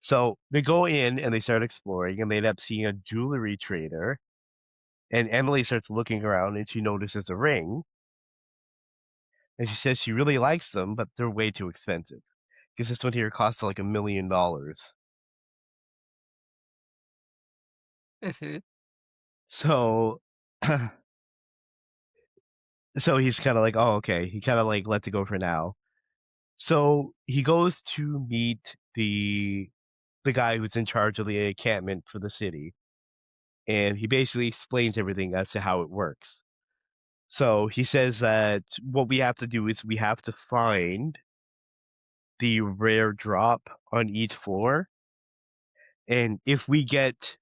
So they go in and they start exploring, and they end up seeing a jewelry trader. And Emily starts looking around, and she notices a ring, and she says she really likes them, but they're way too expensive. Because this one here costs like $1 million. Mhm. So, so he's kind of like, oh, okay. He kind of like lets it go for now. So he goes to meet the guy who's in charge of the encampment for the city, and he basically explains everything as to how it works. So he says that what we have to do is we have to find the rare drop on each floor, and if we get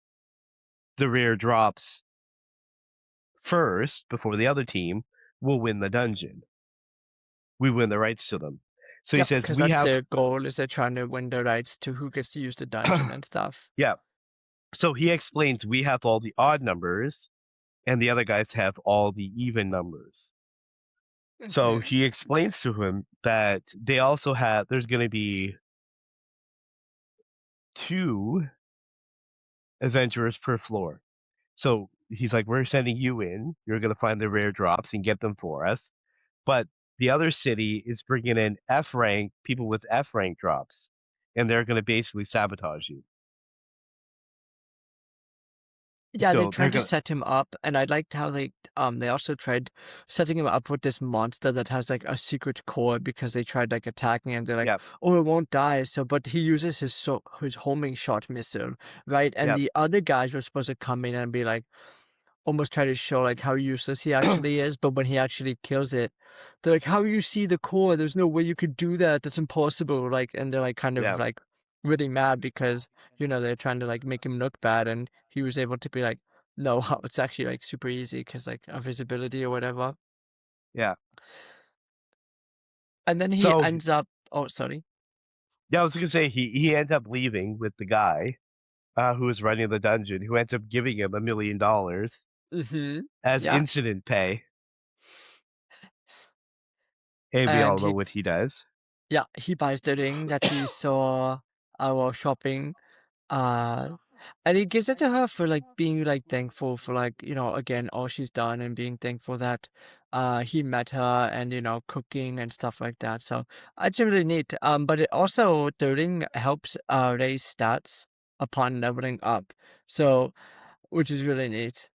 the rare drops first before the other team, we'll win the dungeon. We win the rights to them. So he Yep, says because we that's have their goal, is they're trying to win the rights to who gets to use the dungeon and stuff. yeah. So he explains we have all the odd numbers and the other guys have all the even numbers. So Mhm. he explains to him that they also have there's going to be two adventurers per floor. So he's like, we're sending you in. You're going to find the rare drops and get them for us. But the other city is bringing in F rank people with F rank drops, and they're going to basically sabotage you. Yeah, they So they're tried to going to, set him up, and I liked how they also tried setting him up with this monster that has like a secret core because they tried like attacking him. They're like, yeah, "Oh, it won't die." So, but he uses his homing shot missile, right? And yeah, the other guys were supposed to come in and be like, almost try to show like how useless he actually is. But when he actually kills it, they're like, "How you see the core? There's no way you could do that. That's impossible." Like, and they're like kind of yeah, like really mad because they're trying to like make him look bad, and he was able to be like, "No, it's actually like super easy because like of his ability or whatever." yeah. And then he So ends up. Oh, sorry. yeah, I was going to say he ends up leaving with the guy who was running the dungeon, who ends up giving him $1 million Mm-hmm. as Yeah, incident pay. And we all and know he what he does. he buys the ring that he saw while shopping. Uh, and he gives it to her for like being like thankful for like, again, all she's done and being thankful that he met her and, cooking and stuff like that. So it's really neat. But it also the ring helps raise stats upon leveling up. So which is really neat.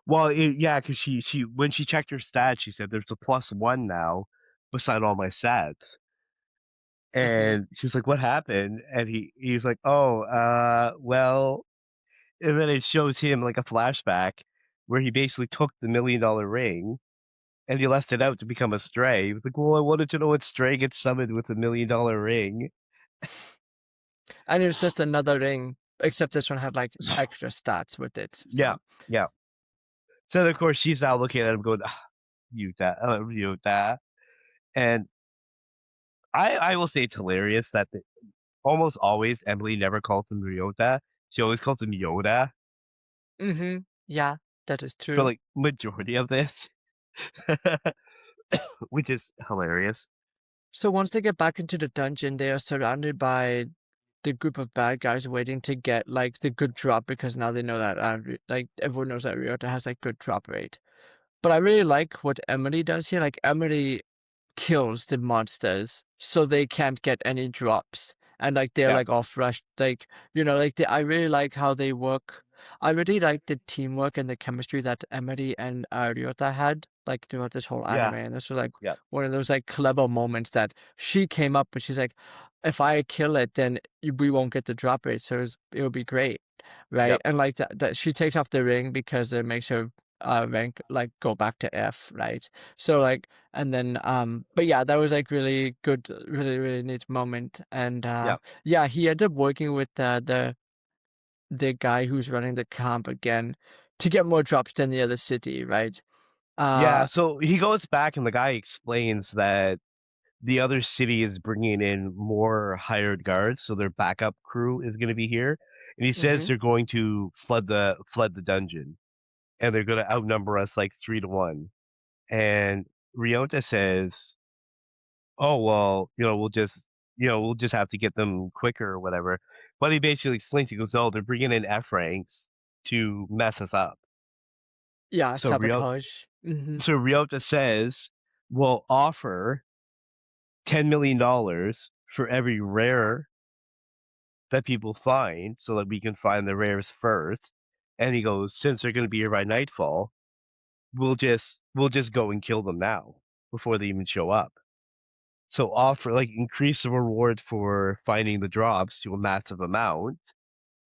Well, yeah, because she when she checked her stats, she said there's a +1 now beside all my stats. Hmm. And she's like, "What happened?" And he's like, "Oh, well," and then it shows him like a flashback where he basically took the $1 million ring and he left it out to become a stray. He was like, "Well, I wanted to know what stray gets summoned with a $1 million ring." And it's just another ring, except this one had like extra stats with it. Yeah, So yeah. So of course she's now looking at him going, "Ah, you that, you that." And I will say it's hilarious that almost always Emily never calls him Ryota. She always calls him Yoda Mhm. Yeah, that is for true. like majority of this, which is hilarious. So once they get back into the dungeon, they are surrounded by the group of bad guys waiting to get, like, the good drop because now they know that, like, everyone knows that Ryota has, like, good drop rate. But I really like what Emily does here, like, Emily kills the monsters so they can't get any drops, and, like, they're, Yeah, like, all fresh, like, like, I really like how they work. I really like the teamwork and the chemistry that Emily and, Ryota had, like, throughout this whole anime, yeah, and this was, like, yeah, one of those, like, clever moments that she came up with. She's like, "If I kill it, then we won't get the drop rate, so it'll be great," right? yep, And, like, that she takes off the ring because it makes her, rank, like, go back to F, right? So, like, and then, but yeah, that was like really good, really, really neat moment. And yep. yeah, he ended up working with the guy who's running the camp again to get more drops than the other city, right? Yeah, Uh, so he goes back and the guy explains that the other city is bringing in more hired guards, so their backup crew is going to be here, and he says mhm. they're going to flood the dungeon, and they're going to outnumber us like 3-1. And Ryota says, "Oh well, we'll just have to get them quicker or whatever." But he basically explains, he goes, "Oh, they're bringing in F ranks to mess us up." Yeah, So Ryota, sabotage. Hmm. so Ryota says, "We'll offer $10 million for every rare that people find so that we can find the rares first." And he goes, "Since they're going to be here by nightfall, we'll just go and kill them now before they even show up. So offer like increase the reward for finding the drops to a massive amount,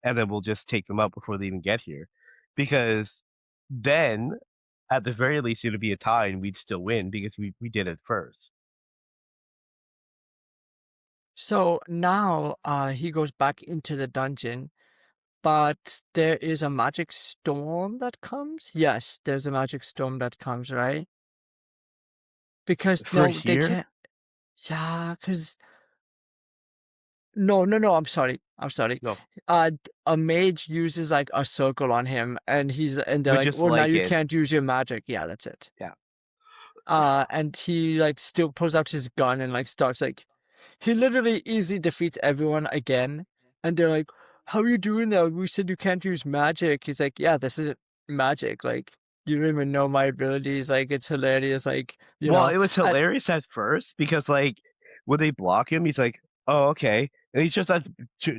and then we'll just take them out before they even get here. Because then at the very least it'll be a tie and we'd still win because we did it first." So now he goes back into the dungeon, but there is a magic storm that comes. Yes, there's a magic storm that comes, right? Because For no, they here, can't. Yeah, because no, no, no, I'm sorry. I'm sorry. no, A mage uses, like, a circle on him, and they're but like, just "Well, now like you it. can't use your magic." Yeah, that's it. Yeah. And he, like, still pulls out his gun and, like, starts, like he literally easily defeats everyone again, and they're like, "How are you doing that? We said you can't use magic." He's like, "Yeah, this isn't magic, like, you don't even know my abilities, like, it's hilarious, like, Well, it was And hilarious at first because, like, when they block him, he's like, "Oh, okay," and he's just like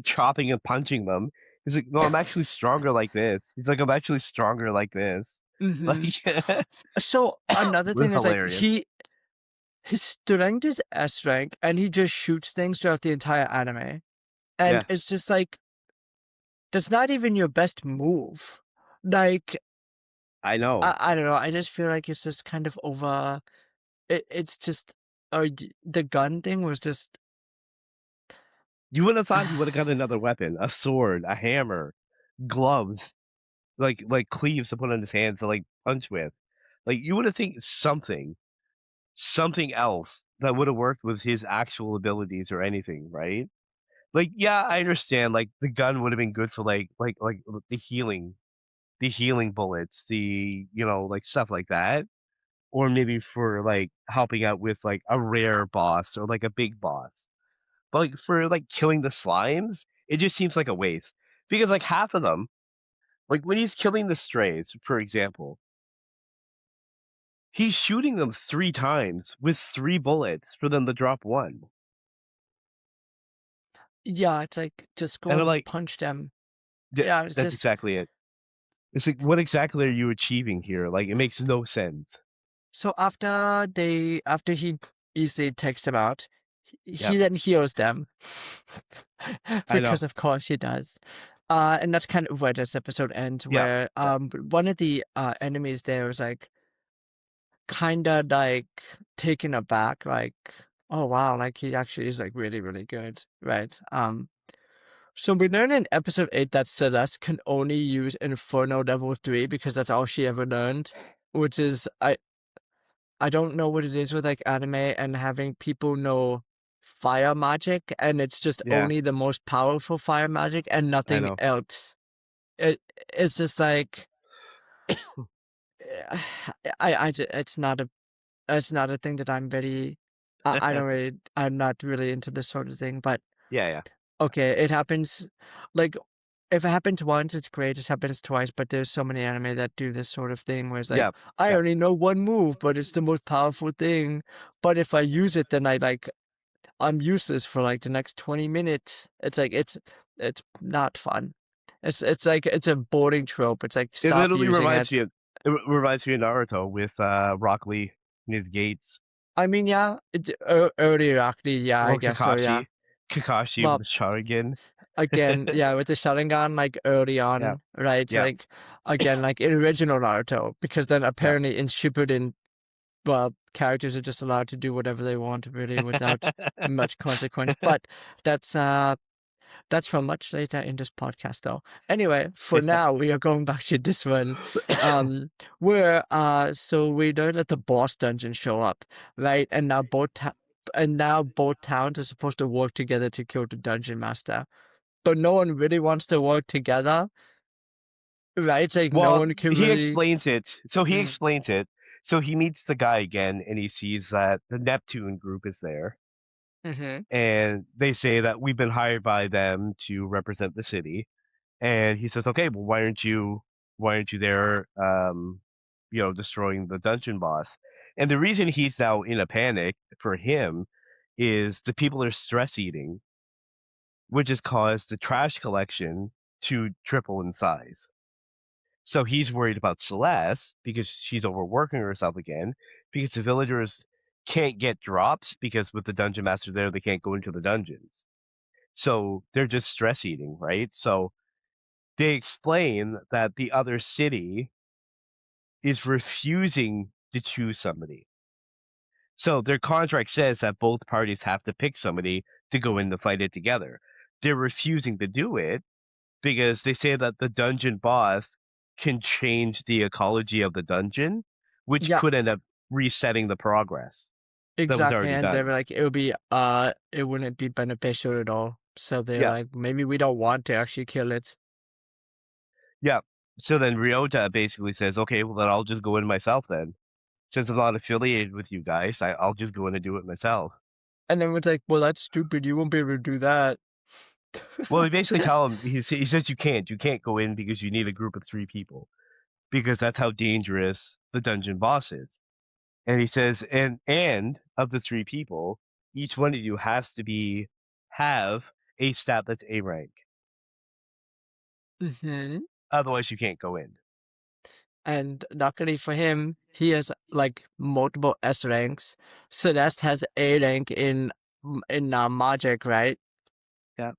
chopping and punching them. He's like, "No, I'm actually stronger like this." He's like, "I'm actually stronger like this." Like, Mhm. it So, another was thing is, like, hilarious. his strength is S rank, and he just shoots things throughout the entire anime. And Yeah, it's just like, that's not even your best move. Like, I know. I don't know. I just feel like it's just kind of over. It's just, the gun thing was just, You would have thought he would have got another weapon, a sword, a hammer, gloves, like cleaves to put on his hands to like punch with. Like you would have think something else that would have worked with his actual abilities or anything, right? Like, yeah, I understand. Like, the gun would have been good for like the healing bullets, like stuff like that, or maybe for like helping out with like a rare boss or like a big boss. But like for like killing the slimes, it just seems like a waste because like half of them, like when he's killing the strays, for example, he's shooting them 3 times with 3 bullets for them to drop one, yeah, it's like, just go and I'm and like, punch them. Yeah, it's That's just exactly it." It's like, what exactly are you achieving here? Like, it makes no sense. so after he easily takes them out, he Yep, then heals them. I know. Because of course he does. And that's kind of where this episode ends, Yep, where yep. one of the enemies there was like kinda like taken aback, like, oh wow, like he actually is like really, really good, right? So we learned in episode 8 that Celeste can only use Inferno level 3 because that's all she ever learned, which is I don't know what it is with like anime and having people know fire magic, and it's just Yeah, only the most powerful fire magic and I nothing know. else. It's just like it's not a thing that I'm very I don't really I'm not really into this sort of thing, but Yeah, yeah, okay, it happens like if it happens once, it's great. It happens twice, but there's so many anime that do this sort of thing where it's like, yeah, I yeah. only know one move, but it's the most powerful thing. But if I use it, then I'm useless for like the next 20 minutes. It's like it's not fun. It's like it's a boring trope. It's like It stop literally using reminds it. me of reminds me of Naruto with Rock Lee and his gates, I mean, yeah, early Rockly, yeah, I or guess so, yeah. Kakashi with Well, the Sharingan. again, yeah, with the Sharingan, like early Yeah, on, right? yeah. Like again, like in original Naruto, because then Yeah. apparently in Shippuden, well, characters are just allowed to do whatever they want, really, without much consequence. But that's uh that's for much later in this podcast, though. Anyway, for now, we are going back to this one, where so we know that the boss dungeons show up, right? And now both towns are supposed to work together to kill the dungeon master, but no one really wants to work together, right? It's like no Well, one can he really. explains it. So he Mm, explains it. So he meets the guy again, and he sees that the Neptune group is there, mm-hmm. and they say that we've been hired by them to represent the city. And he says, "Okay, well, why aren't you there? Destroying the dungeon boss." And the reason he's now in a panic for him is the people are stress eating, which has caused the trash collection to triple in size. So he's worried about Celeste because she's overworking herself again, because the villagers can't get drops because with the dungeon master there, they can't go into the dungeons. So they're just stress eating, right? So they explain that the other city is refusing to choose somebody. So their contract says that both parties have to pick somebody to go in to fight it together. They're refusing to do it because they say that the dungeon boss can change the ecology of the dungeon, which Yeah, could end up resetting the progress that was exactly. already And they were done. like, it wouldn't be beneficial at all. So they're Yeah, like, maybe we don't want to actually kill it. yeah. So then Ryota basically says, okay, well then I'll just go in myself then. Since I'm not affiliated with you guys, I'll just go in and do it myself. And then it's like, well, that's stupid. You won't be able to do that. Well, they basically tell him, he says you can't go in because you need a group of 3 people because that's how dangerous the dungeon boss is. And he says, and of the 3 people, each one of you has to have a stat that's A rank. hmm Otherwise, you can't go in. And luckily for him, he has like multiple S ranks. Celeste has A rank in magic, right? Yeah.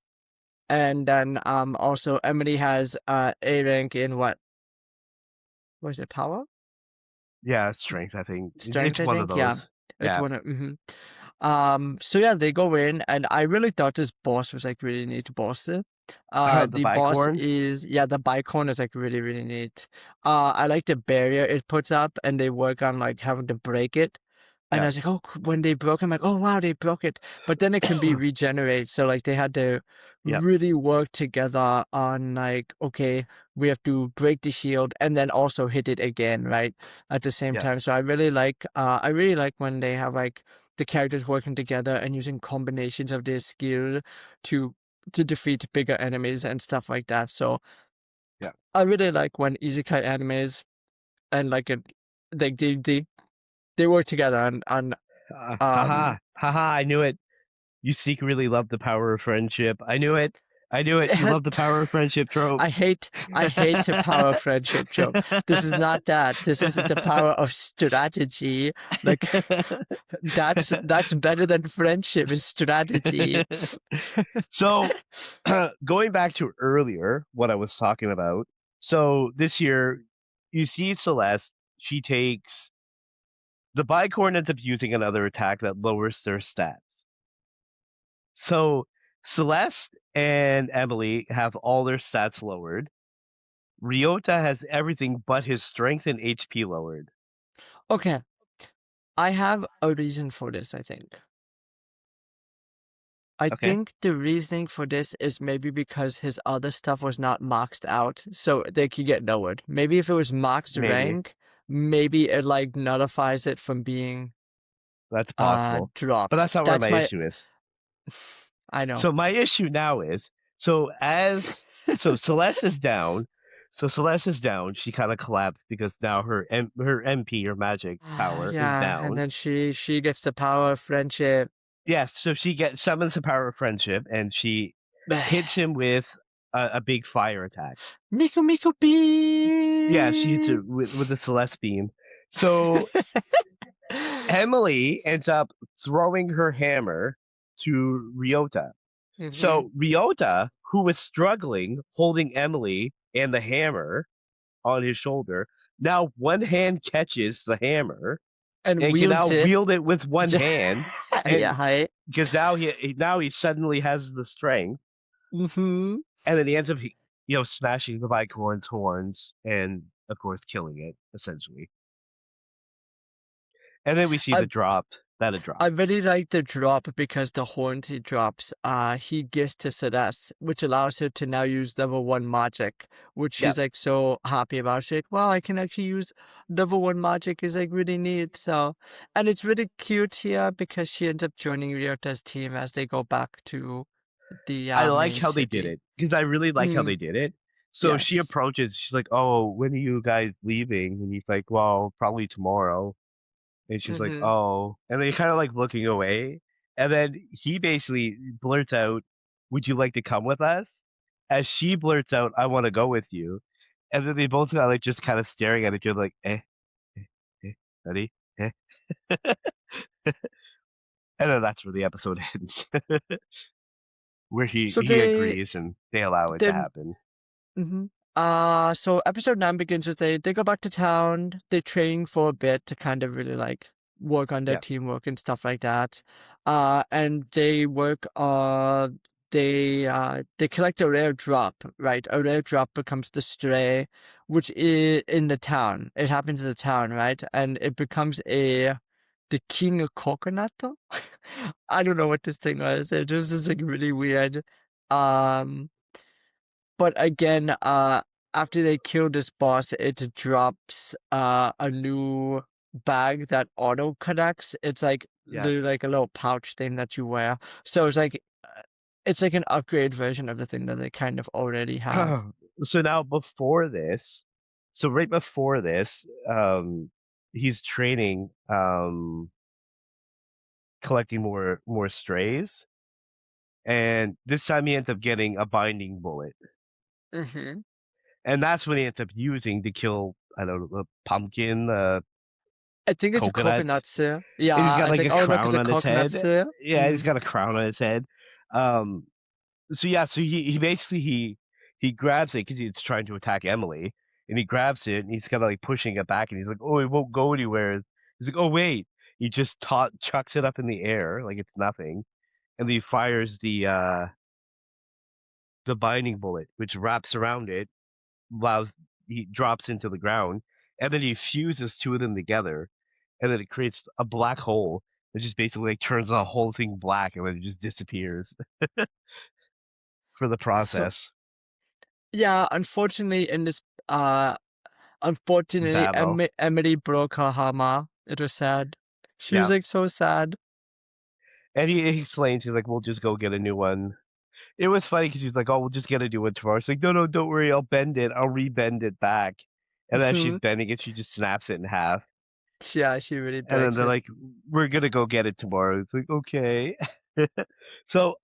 And then also Emily has A rank in what was it, power? Yeah, strength, I think. It's Strength, I one of think. Yeah. those. It's Yeah. one of so yeah, they go in and I really thought this boss was like really neat boss. The The boss bicorn? is yeah, the Bicone is like really, really neat. I like the barrier it puts up and they work on like having to break it. And I Yeah. was like, oh, when they broke, I'm like, oh wow, they broke it. But then it can be regenerated. So like they had to Yep. really work together on like, okay, we have to break the shield and then also hit it again, right? At the same Yeah. time. So I really like when they have like the characters working together and using combinations of their skill to to defeat bigger enemies and stuff like that. So Yeah. I really like when isekai animes and like it like they work together on Haha. um Haha. I knew it. You secretly love the power of friendship. I knew it. I knew it. You love the power of friendship trope. I hate the power of friendship trope. This is not that. This is the power of strategy. Like that's better than friendship is strategy. So, going back to earlier, what I was talking about. So this year, you see Celeste. She takes the Bicorn ends up using another attack that lowers their stats. So Celeste and Emily have all their stats lowered. Ryota has everything but his strength and HP lowered. Okay. I have a reason for this, I think. I Okay, think the reasoning for this is maybe because his other stuff was not maxed out, so they could get lowered. Maybe if it was maxed maybe rank, maybe it like nullifies it from being that's possible, but dropped. that's not where That's my my issue is. I know. So my issue now is so as so Celeste is down. So Celeste is down. She kind of collapsed because now her MP, her magic power, is Yeah, and down. then she gets the power of friendship. Yes, so she gets summons the power of friendship, and she hits him with a big fire attack. Miku Miku Yeah, she hits Beam! it with the Celeste beam. So Emily ends up throwing her hammer to Ryota. Mhm. So Ryota, who was struggling holding Emily and the hammer on his shoulder, now one hand catches the hammer And and can now wields it. wield it with one hand, Yeah, and right? because now he suddenly has the strength, Mhm. and then he ends up smashing the Vicorn's horns and of course killing it essentially. And then we see I the drop that it I drops. really like the drop because the horns he drops, he gives to Celeste, which allows her to now use level 1 magic, which Yeah, she's like so happy about. She's like, wow, I can actually use level 1 magic is like really neat. So, and it's really cute here because she ends up joining Ryota's team as they go back to the I like main how they did city. it because I really like how Mm, they did it. So she yes. approaches, she's like, "Oh, when are you guys leaving?" And he's like, "Well, probably tomorrow." And she's like, Mm-hmm. "Oh," and they kind of like looking away, and then he basically blurts out, "Would you like to come with us?" As she blurts out, "I want to go with you," and then they both kind of like just kind of staring at each other like, eh, eh, ready, eh, and then that's where the episode ends, where he So he agrees and they allow it to they happen. hmm so episode 9 begins with they go back to town, they train for a bit to kind of really like work on their Yeah. teamwork and stuff like that. And they work they collect a rare drop, right? A rare drop becomes the stray, which is in the town. It happens in the town, right? And it becomes the king of coconut. I don't know what this thing was. It just is like really weird. Um but again, after they kill this boss, it drops a new bag that auto connects. It's like Yeah. literally like a little pouch thing that you wear. So it's like an upgrade version of the thing that they kind of already have. So now before this, so right before this, he's training, collecting more strays, and this time he ends up getting a binding bullet, Hmm. and that's what he ends up using to kill, I don't know, the pumpkin, I think it's a coconuts, coconut, sir. and he's Yeah, got it's like like, a oh look, it's crown a on his coconut, head. sir. Yeah, he's got a crown on his head. Um, so yeah, so he basically he grabs it because he's trying to attack Emily, and he grabs it and he's kind of like pushing it back, and he's like, "Oh, it won't go anywhere." He's like, "Oh wait," he just chucks it up in the air like it's nothing, and then he fires the binding bullet, which wraps around it, allows he drops into the ground, and then he fuses two of them together, and then it creates a black hole. It just basically like turns the whole thing black, and then it just disappears for the So process yeah, unfortunately in this uh unfortunately battle. Emily broke her hammer. It was sad. She was Yeah. like so sad. And he explains, he's like, "We'll just go get a new one." It was funny because he's like, "Oh, we'll just get a new one tomorrow." She's like, "No, no, don't worry, I'll bend it. I'll rebend it back." And then as she's Mhm. bending it, she just snaps it in half. Yeah, she really And then breaks they're it. like, "We're gonna go get it tomorrow." It's like, okay. So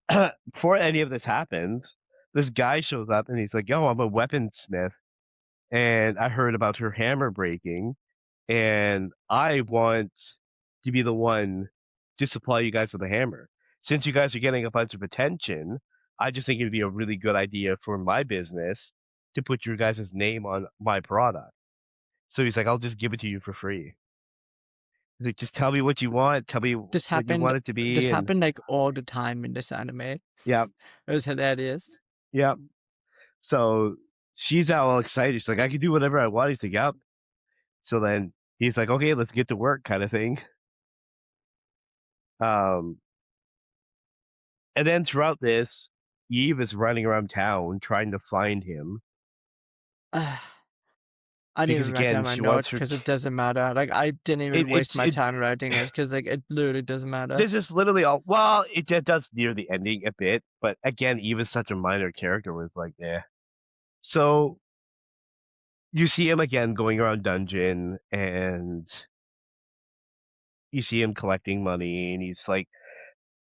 before any of this happens, this guy shows up and he's like, "Yo, I'm a weaponsmith, and I heard about her hammer breaking, and I want to be the one to supply you guys with a hammer. Since you guys are getting a bunch of attention, I just think it'd be a really good idea for my business to put your guys' name on my product." So he's like, "I'll just give it to you for free." He's like, "Just tell me what you want. Tell me This what you happened want it to this be." And happened like all the time in this anime. It yeah, was hilarious. yeah. So she's all excited. She's like, "I can do whatever I want." He's like, "Yep." So then he's like, "Okay, let's get to work," kind of thing. Um, and then throughout this, Eve is running around town trying to find him I didn't because even write again, down my she wants notes her. because it doesn't matter. Like, I didn't even waste my It's time writing it because, like, it literally doesn't matter. this is literally all. Well, it does near the ending a bit, but again, Eve is such a minor character. Was like, yeah. So you see him again going around dungeon, and you see him collecting money, and he's like,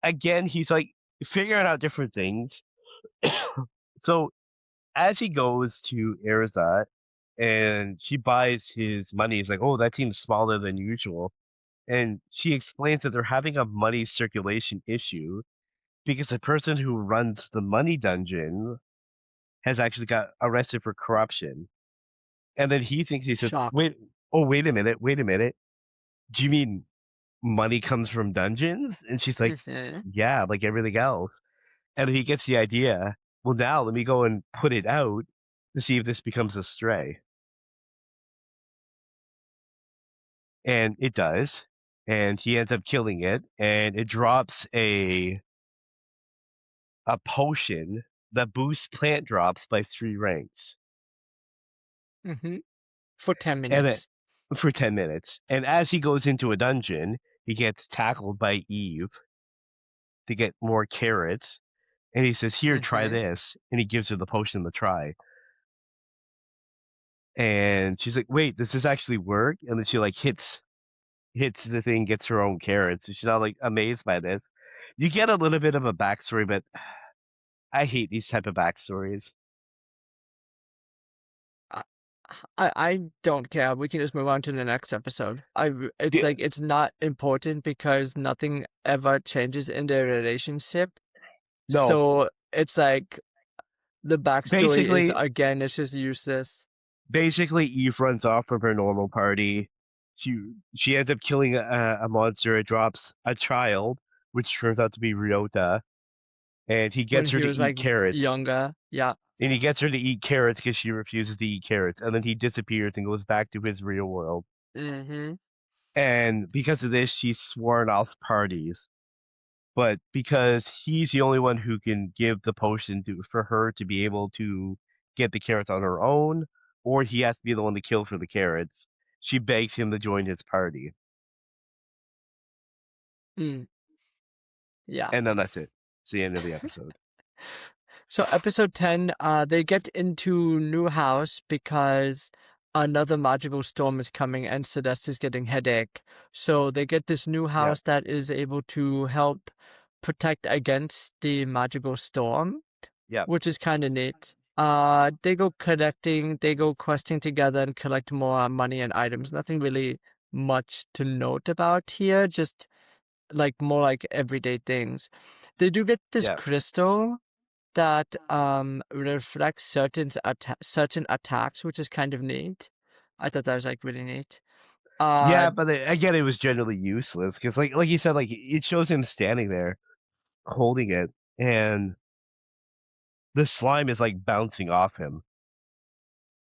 again, he's like figuring out different things. So as he goes to Erza and she buys his money, he's like, "Oh, that seems smaller than usual." And she explains that they're having a money circulation issue because the person who runs the money dungeon has actually got arrested for corruption. And then he thinks he said, Shock. "Wait, oh, wait a minute. Do you mean money comes from dungeons?" And she's like, Mhm. "Yeah, like everything else." And then he gets the idea. Well, now let me go and put it out to see if this becomes a stray. And it does. And he ends up killing it, and it drops a potion that boosts plant drops by 3 ranks. Mhm. For 10 And then minutes. for 10 minutes. And as he goes into a dungeon, he gets tackled by Eve to get more carrots. And he says, "Here, try Mhm. this." And he gives her the potion to try. And she's like, "Wait, does this actually work?" And then she like hits the thing, gets her own carrots. She's not like amazed by this. You get a little bit of a backstory, but I hate these type of backstories. I I don't care. We can just move on to the next episode. It's The- like it's not important because nothing ever changes in their relationship. no, So it's like the backstory is basically, again, it's just useless. basically, Eve runs off from her normal party. She ends up killing a monster. It drops a child, which turns out to be Ryota, and he When gets her he to was eat like carrots. younger. Yeah. And he gets her to eat carrots because she refuses to eat carrots, and then he disappears and goes back to his real world. Mhm. And because of this, she's sworn off parties. But because he's the only one who can give the potion to for her to be able to get the carrots on her own, or he has to be the one to kill for the carrots, she begs him to join his party. Mm. Yeah. And then that's it. It's the end of the episode. So episode 10, they get into new house because another magical storm is coming and Celeste is getting headache. So they get this new Yep, house that is able to help protect against the magical storm, yep, which is kind of neat. They go questing together and collect more money and items. Nothing really much to note about here, just like more like everyday things. They do get this yep. crystal that reflects certain attacks, which is kind of neat. I thought that was like really neat. Uh Yeah, but again, it was generally useless because, like you said, like it shows him standing there holding it, and the slime is like bouncing off him,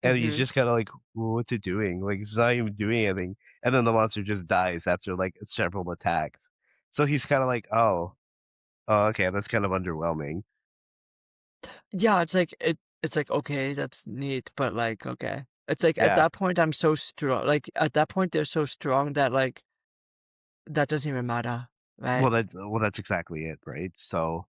and he's mhm. just kind of like, "Well, what's it doing? Like it's not even doing anything." And then the monster just dies after like several attacks. So he's kind of like, "Oh, okay, that's kind of underwhelming." Yeah, it's like okay, that's neat, but like okay. It's like at Yeah. that point I'm so strong. Like at that point they're so strong that like that doesn't even matter, right? That's exactly it, right? So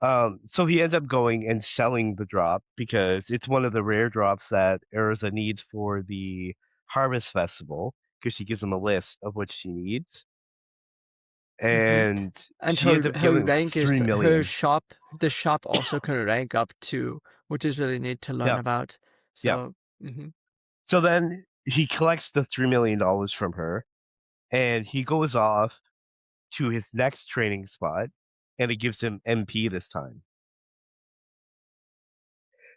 he ends up going and selling the drop because it's one of the rare drops that Erza needs for the Harvest Festival because she gives him a list of what she needs, Mhm. and And she ends up her giving rank is her 3 million. shop. The shop also can rank up too, which is really neat to learn Yep, about. yep. So, mhm. So then he collects the $3 million from her, and he goes off to his next training spot, and it gives him MP this time.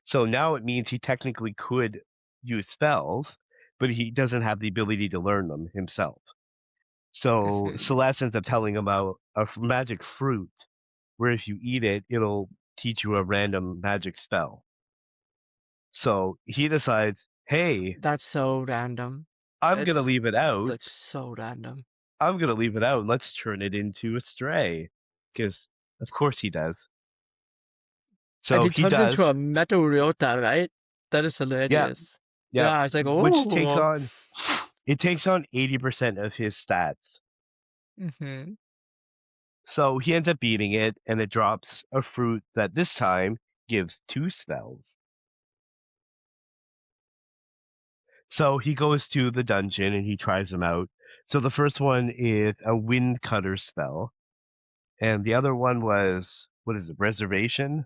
So now it means he technically could use spells, but he doesn't have the ability to learn them himself. So Mhm. Celeste ends up telling him about a magic fruit where if you eat it, it'll teach you a random magic spell. So he decides, hey, That's so random. I'm gonna leave it It's like out. so random. I'm gonna leave it out and let's turn it into a stray. Because of course he does. And So he he turns into does. a metal Ryota, right? That is Yeah, hilarious. yeah. Yeah, it's like, Which takes oh. on 80% of his stats. Mm-hmm. So he ends up beating it, and it drops a fruit that this time gives 2 spells. So he goes to the dungeon and he tries them out. So the first one is a wind cutter spell, and the other one was, what is it, reservation?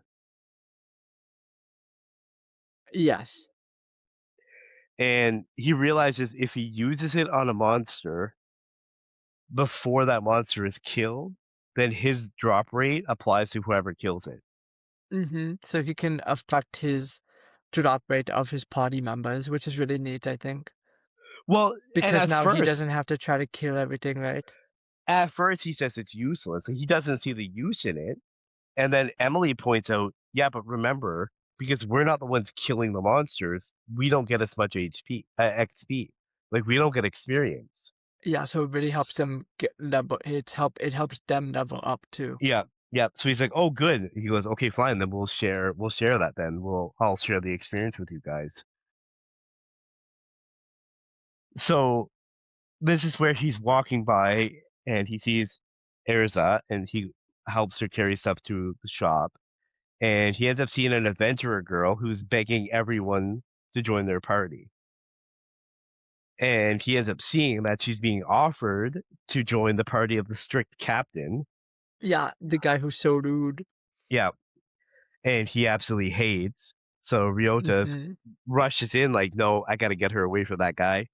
Yes. And he realizes if he uses it on a monster before that monster is killed, then his drop rate applies to whoever kills it. Mm-hmm. So he can affect his drop rate of his party members, which is really neat, I think. Well, and Because now he doesn't have to try to kill everything, right? at first he says it's useless. He doesn't see the use in it. And then Emily points out, yeah, but remember, because we're not the ones killing the monsters, we don't get as much XP. Like we don't get experience. Yeah, so it really helps them get level. It helps them level up too. Yeah, yeah. So he's like, "Oh, good." He goes, "Okay, fine. Then we'll share that. Then I'll share the experience with you guys." So this is where he's walking by and he sees Erza and he helps her carry stuff to the shop. And he ends up seeing an adventurer girl who's begging everyone to join their party. And he ends up seeing that she's being offered to join the party of the strict captain. Yeah, the guy who's so rude. Yeah, and he absolutely hates. So Ryota Mm-hmm. rushes in like, no, I got to get her away from that guy.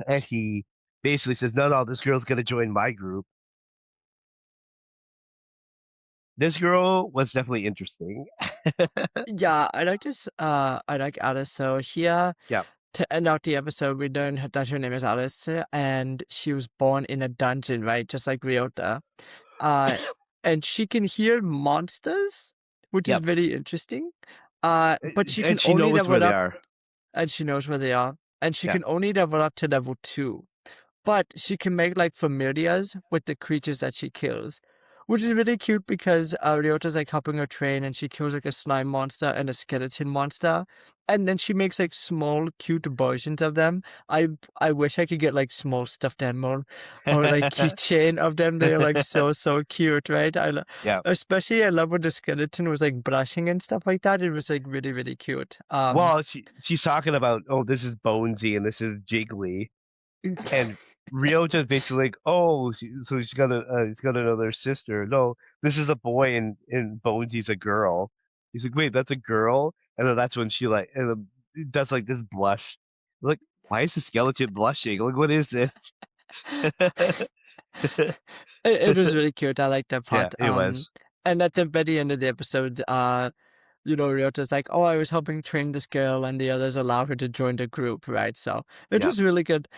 And he basically says, no, no, this girl's going to join my group. This girl was definitely interesting. Yeah, I like this. I like Alice. So here, Yeah. to end out the episode, we learn that her name is Alice, and she was born in a dungeon, right? Just like Ryota. Uh, and she can hear monsters, which is Yep. very interesting. But she can And she only knows where level they up, are. and she knows where they are, and she Yeah. can only level up to level 2. But she can make like familiars with the creatures that she kills, which is really cute because Ryota's like helping her train and she kills like a slime monster and a skeleton monster. And then she makes like small cute versions of them. I wish I could get like small stuffed animal or like keychain of them. They're like so cute, right? Yeah. Especially I love when the skeleton was like blushing and stuff like that. It was like really cute. Well, she's talking about, oh, this is Bonesy and this is Jiggly. And Ryota's basically like, oh, so he's got another sister. No, this is a boy and Bonesy's a girl. He's like, wait, that's a girl? And then that's when she like and then does like this blush. Like, why is the skeleton blushing? Like, what is this? It was really cute. I liked that Yeah, part. it was. And at the very end of the episode, Ryota's like, "Oh, I was helping train this girl, and the others allow her to join the group, right?" So it Yeah. was really good.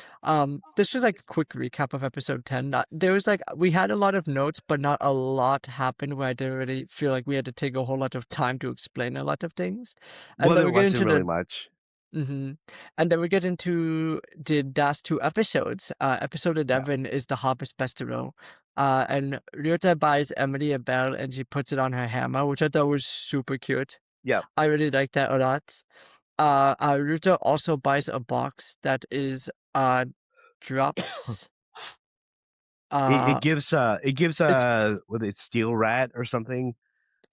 This was like a quick recap of episode 10. There was like we had a lot of notes, but not a lot happened. Where I didn't really feel like we had to take a whole lot of time to explain a lot of things. And Well, then there we get wasn't into really the much. Mm-hmm. And then we get into the last 2 episodes. Episode Yeah. 11 is the Harvest Festival. And Ryota buys Emily a bell and she puts it on her hammer, which I thought was super cute. Yeah. I really like that a lot. Ryota also buys a box that is dropped. It Uh, gives it's what is it, steel rat or something?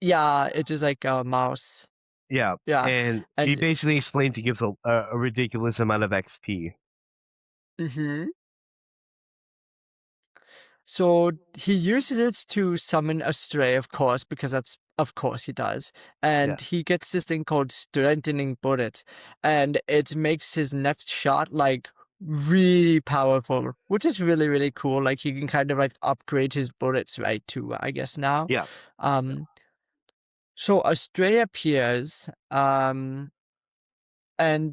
yeah, it is like a mouse. Yeah. Yeah, And it and basically explains it gives a ridiculous amount of XP. mhm. So he uses it to summon a stray, of course, because of course he does. Yeah. And he gets this thing called Strengthening Bullet, and it makes his next shot like really powerful, which is really cool. Like he can kind of like upgrade his bullets right too, I guess now. Yeah. Um, so a stray appears, and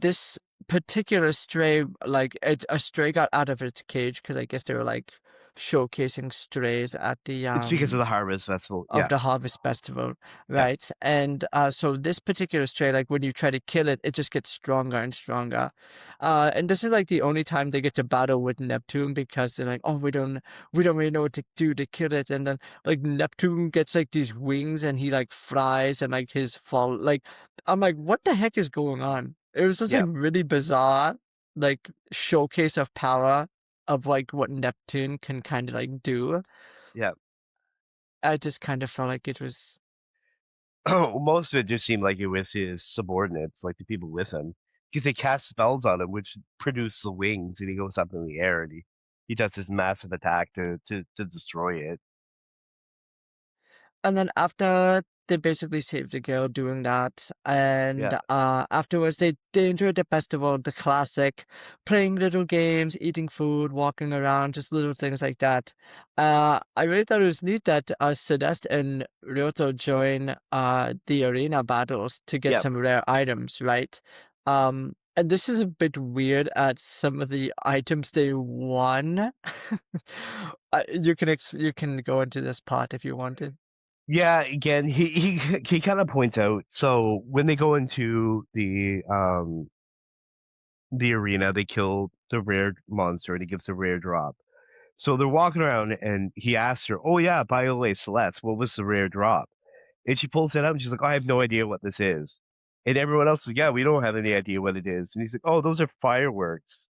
this particular stray, like a stray got out of its cage because I guess they were like showcasing strays at the It's because of the Harvest Festival. of Yeah, the Harvest Festival, yeah, right? And so this particular stray, like when you try to kill it, it just gets stronger and stronger. And this is like the only time they get to battle with Neptune because they're like, oh, we don't really know what to do to kill it. And then like Neptune gets like these wings and he like flies and like his fall. Like I'm like, what the heck is going on? It was just like yeah, really bizarre, like showcase of power of like what Neptune can kind of like do. yeah. I just kind of felt like it was. Oh, most of it just seemed like it was his subordinates, like the people with him, because they cast spells on him, which produce the wings, and he goes up in the air and he does this massive attack to destroy it. And then after they basically saved the girl doing that, Yeah, and afterwards they enjoyed the festival, the classic, playing little games, eating food, walking around, just little things like that. I really thought it was neat that Celeste and Ryoto join the arena battles to get yeah, some rare items, right? And this is a bit weird at some of the items they won. You can go into this part if you wanted. yeah. Again, he kind of points out. So when they go into the arena, they kill the rare monster, and he gives a rare drop. So they're walking around, and he asks her, "Oh yeah, by the way, Celeste, what was the rare drop?" And she pulls it up, and she's like, "Oh, I have no idea what this is." And everyone else is like, "Yeah, we don't have any idea what it is." And he's like, "Oh, those are fireworks."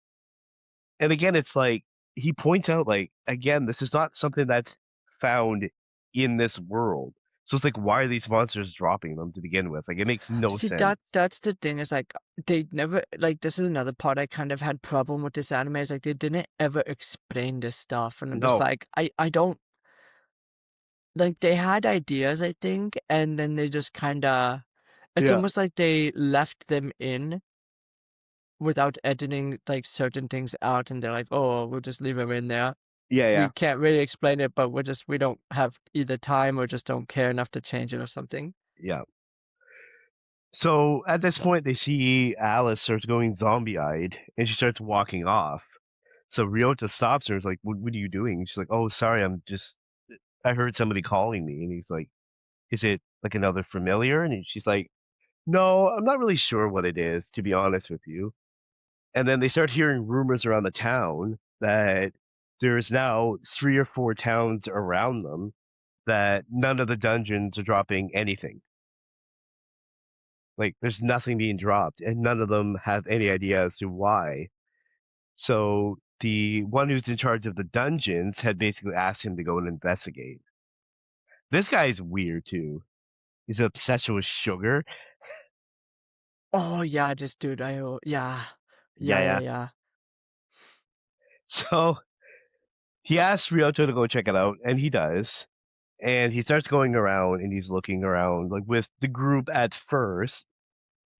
And again, it's like he points out, like, again, this is not something that's found in this world. So it's like, why are these monsters dropping them to begin with? Like, it makes no See, sense. that's the thing is like they never like this is another part I kind of had problem with this anime is like they didn't ever explain this stuff and I'm just No, like I don't like they had ideas I think and then they just kind of it's yeah, almost like they left them in without editing like certain things out and they're like oh we'll just leave them in there. yeah, We yeah, can't really explain it but we don't have either time or just don't care enough to change it or something. yeah. So at this point, they see Alice starts going zombie-eyed, and she starts walking off. So Ryota stops her. Is like, "What are you doing?" And she's like, "Oh, sorry, I heard somebody calling me." And he's like, "Is it like another familiar?" And she's like, "No, I'm not really sure what it is, to be honest with you." And then they start hearing rumors around the town that there's now 3 or 4 towns around them that none of the dungeons are dropping anything. Like, there's nothing being dropped, and none of them have any idea as to why. So the one who's in charge of the dungeons had basically asked him to go and investigate. This guy's weird too. He's obsessed with sugar. Oh yeah, this dude yeah. Yeah, Yeah, yeah, yeah. yeah. So he asks Ryoto to go check it out, and he does. And he starts going around and he's looking around like with the group at first,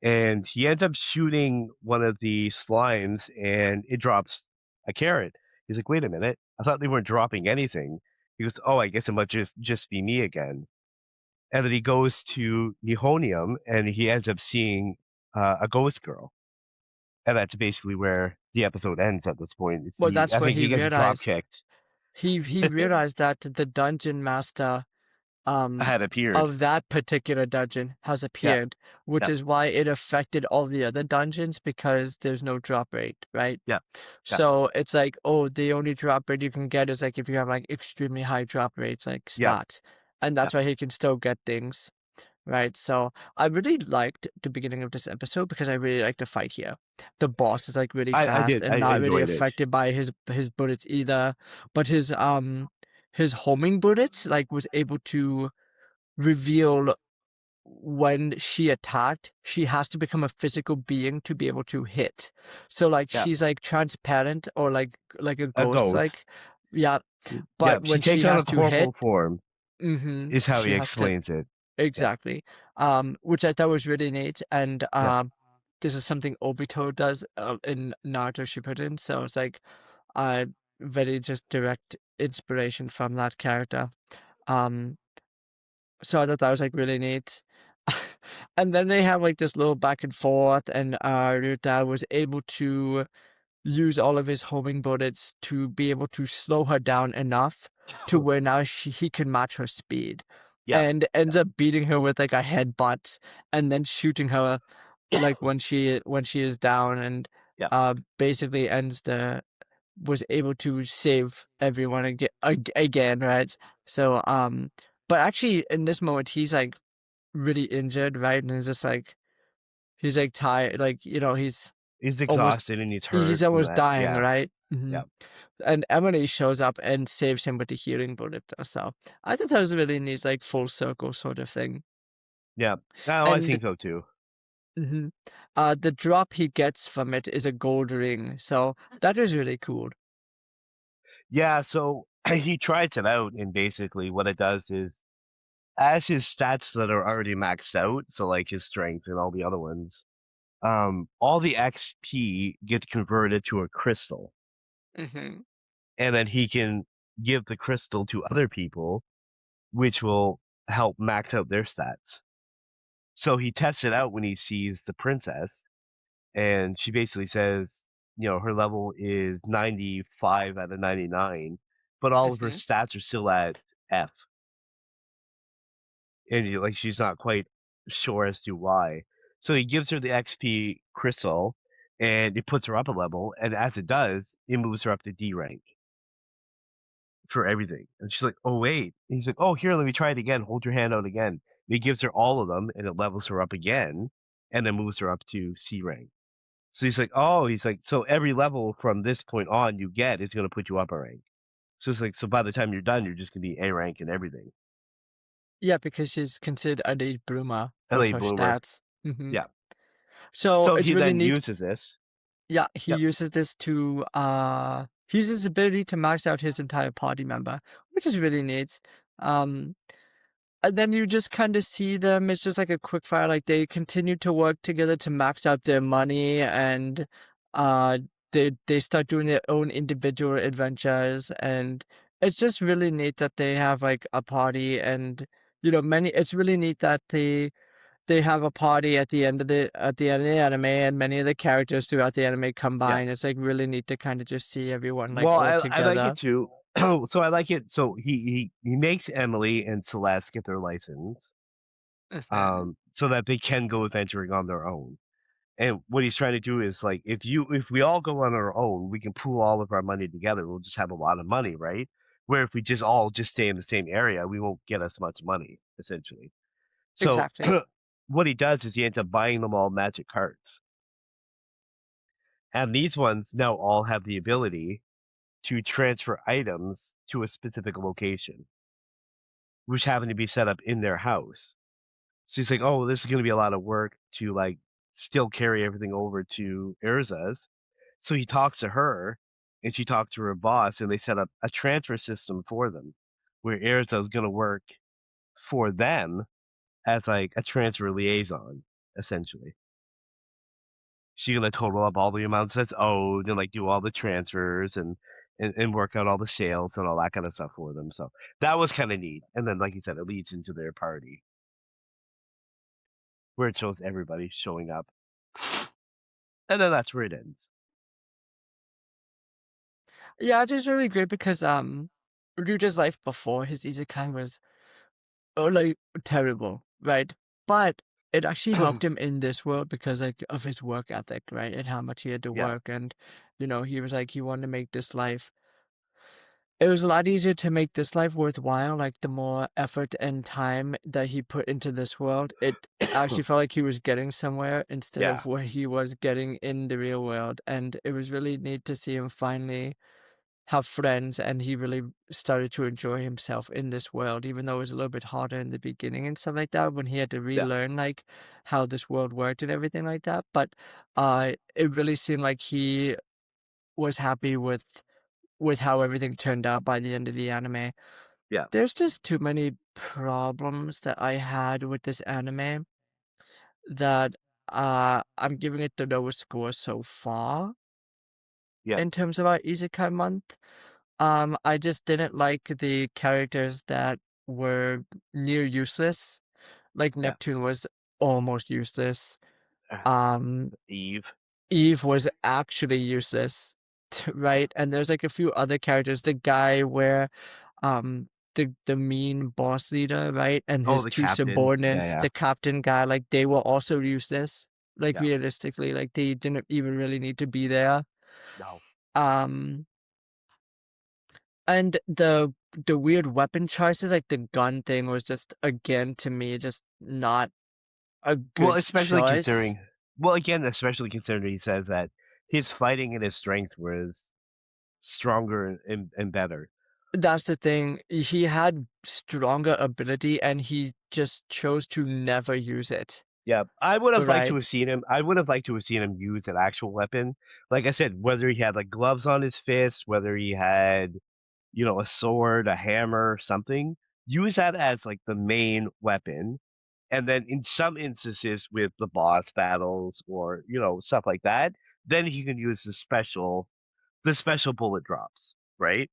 and he ends up shooting one of the slimes and it drops a carrot. He's like, wait a minute, I thought they weren't dropping anything. He goes, oh, I guess it might just be me again. And then he goes to Nihonium and he ends up seeing a ghost girl. And that's basically where the episode ends at this point. Well, that's I where think he he gets drop realized kicked. he realized that the dungeon master um Had appeared. of that particular dungeon has Yeah, appeared, which yeah, is why it affected all the other dungeons because there's no drop rate, right? yeah, yeah, So it's like, oh, the only drop rate you can get is like if you have like extremely high drop rates, like yeah, stats. And yeah. that's why he can still get things. Right, so I really liked the beginning of this episode because I really liked the fight here. The boss is like really I fast did. I and not really enjoyed it. affected by his bullets either, but his homing bullets like was able to reveal when she attacked, she has to become a physical being to be able to hit. So like Yeah. she's like transparent or like a A ghost ghost. like yeah, Yeah, but she when she takes on has a to hit, corporal form, is how she he has to. explains it. Yeah, Exactly. Which I thought was really neat, and yeah, this is something Obito does in Naruto Shippuden, so it's like uh very just direct inspiration from that character. Um, so I thought that was like really neat. And then they have like this little back and forth, and Ryuta was able to use all of his homing bullets to be able to slow her down enough to where now he can match her speed, Yeah, and ends up beating her with like a headbutt and then shooting her like when she is down, and yeah. basically ends the was able to save everyone again, right? So but actually in this moment he's like really injured, right? And he's like tired, like He's almost exhausted and he's he's hurt and almost that. dying, Yeah, right? Hmm. yeah, And Emily shows up and saves him with the healing bullet. So I thought that was a really neat, like full circle sort of thing. yeah. No, I And think so too. mhm, the drop he gets from it is a gold ring. So that is really cool. Yeah, so he tries it out, and basically what it does is, as his stats that are already maxed out, so like his strength and all the other ones, all the XP gets converted to a crystal, Hmm. and then he can give the crystal to other people, which will help max out their stats. So he tests it out when he sees the princess, and she basically says, her level is 95 out of 99, but all of her Hmm. stats are still at F, and like she's not quite sure as to why. So he gives her the XP crystal, and it puts her up a level, and as it does, it moves her up to D rank for everything. And she's like, "Oh wait," and he's like, "Oh here, let me try it again. Hold your hand out again." And he gives her all of them, and it levels her up again, and then moves her up to C rank. So he's like, "Oh," he's like, "So every level from this point on you get is going to put you up a rank." So it's like, so by the time you're done, you're just going to be A rank and everything. Yeah, because she's considered a late bloomer with LA her Bloomer. stats. Hmm. Yeah. So So it's he really then neat. uses this. Yeah, he Yep. uses this to he uses his ability to max out his entire party member, which is really neat. Um and then you just kind of see them. It's just like a quick fire. Like they continue to work together to max out their money, and uh, they start doing their own individual adventures, and it's just really neat that they have like a party, and many. It's really neat that they have a party at the end of the anime, and many of the characters throughout the anime Yeah. combine. It's like really neat to kind of just see everyone like Well, all I like it together. too. So I like it. So he makes Emily and Celeste get their license, Hmm. so that they can go adventuring on their own. And what he's trying to do is like, if we all go on our own, we can pool all of our money together. We'll just have a lot of money, right? Where if we just all just stay in the same area, we won't get as much money, essentially. So Exactly. what he does is he ends up buying them all magic cards. And these ones now all have the ability to transfer items to a specific location, which happen to be set up in their house. So he's like, "Oh, this is going to be a lot of work to like still carry everything over to Urza's." So he talks to her, and she talks to her boss, and they set up a transfer system for them, where Urza is going to work for them as like a transfer liaison, essentially. She's gonna total up all the amounts that's owed and like do all the transfers and work out all the sales and all that kind of stuff for them. So that was kind of neat. And then, like you said, it leads into their party where it shows everybody showing up, and then that's where it ends. Yeah, it is really great because Ryuja's life before his isekai was like terrible, right? But it actually helped him in this world because like of his work ethic, right? And how much he had to Yeah, work, and he was like he wanted to make this life. It was a lot easier to make this life worthwhile, like the more effort and time that he put into this world. It actually felt like he was getting somewhere instead yeah, of where he was getting in the real world. And it was really neat to see him finally have friends, and he really started to enjoy himself in this world, even though it was a little bit harder in the beginning and stuff like that when he had to yeah, relearn like how this world worked and everything like that. But it really seemed like he was happy with how everything turned out by the end of the anime. yeah, There's just too many problems that I had with this anime that I'm giving it the lowest score so far yeah, in terms of our Isekai month. I just didn't like the characters that were near useless. Like yeah. Neptune was almost useless. Um, Eve. Eve was actually useless, Yeah. right? And there's like a few other characters. The guy where, the mean boss leader, right? And Oh, his the two captain. Yeah, subordinates, yeah. the captain guy, like they were also useless. Like Yeah. realistically, like they didn't even really need to be there. No. Um, and the weird weapon choices, like the gun thing, was just again to me just not a Well, good especially choice. considering well, again, especially considering he says that his fighting and his strength was stronger and better. That's the thing. He had stronger ability and he just chose to never use it. Yeah, I would have liked to have Right. seen him I would have liked to have seen him use an actual weapon. Like I said, whether he had, like, gloves on his fist, whether he had, a sword, a hammer, something, use that as, like, the main weapon, and then in some instances with the boss battles or, stuff like that, then he can use the special bullet drops, right?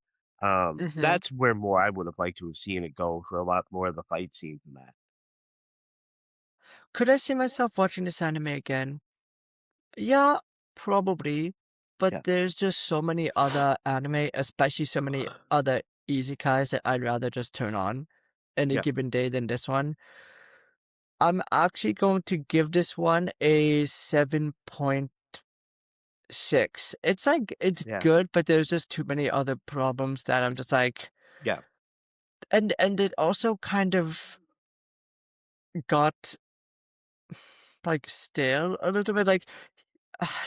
Mhm. That's where more I would have liked to have seen it go for a lot more of the fight scenes than that. Could I see myself watching this anime again? Yeah, probably. But Yeah, there's just so many other anime, especially so many other isekais that I'd rather just turn on any yeah, given day than this one. I'm actually going to give this one a 7.6. It's like it's yeah, good, but there's just too many other problems that I'm just like, yeah. and it also kind of got like stale a little bit. Like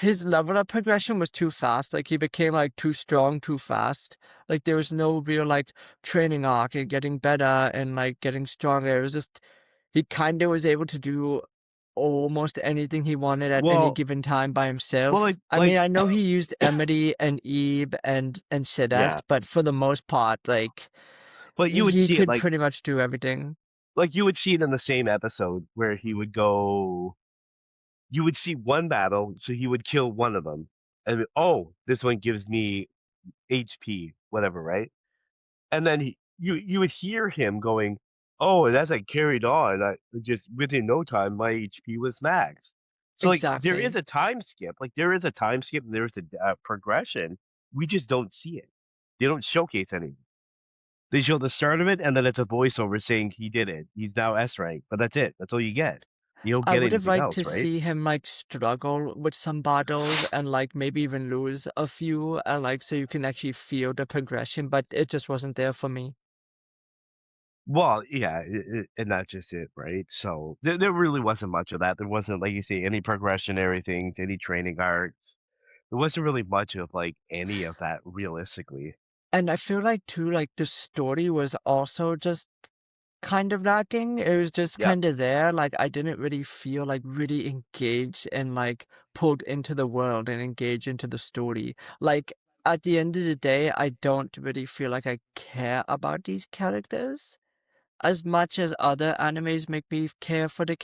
his level up progression was too fast. Like he became like too strong too fast. Like there was no real like training arc and getting better and like getting stronger. It was just he kind of was able to do almost anything he wanted at any Well, given time by well, himself. I mean, like, I know he used Emily and Eve and yeah, Shedest, but for the most part, like but you would he see it could like pretty much do everything. you would see it in the same episode where he would go. You would see one battle, so he would kill one of them, and oh, this one gives me HP, whatever, right? And then you would hear him going, "Oh, and as I carried on, I just within no time, my HP was max." So, like, there is Exactly. a time skip. Like, there is a time skip, and there's a progression. We just don't see it. They don't showcase anything. They show the start of it, and then it's a voiceover saying he did it. He's now S rank, but that's it. That's all you get. You don't I get would have anything liked else, to right? see him like struggle with some battles and like maybe even lose a few and like so you can actually feel the progression, but it just wasn't there for me. Well, yeah, and that's just it, right? So there really wasn't much of that. There wasn't, like you say, any progressionary things, any training arcs. There wasn't really much of like any of that realistically. And I feel like too, like the story was also just kind of lacking. It was just Yeah, kind of there. Like I didn't really feel like really engaged and like pulled into the world and engaged into the story. Like at the end of the day, I don't really feel like I care about these characters as much as other animes make me care for the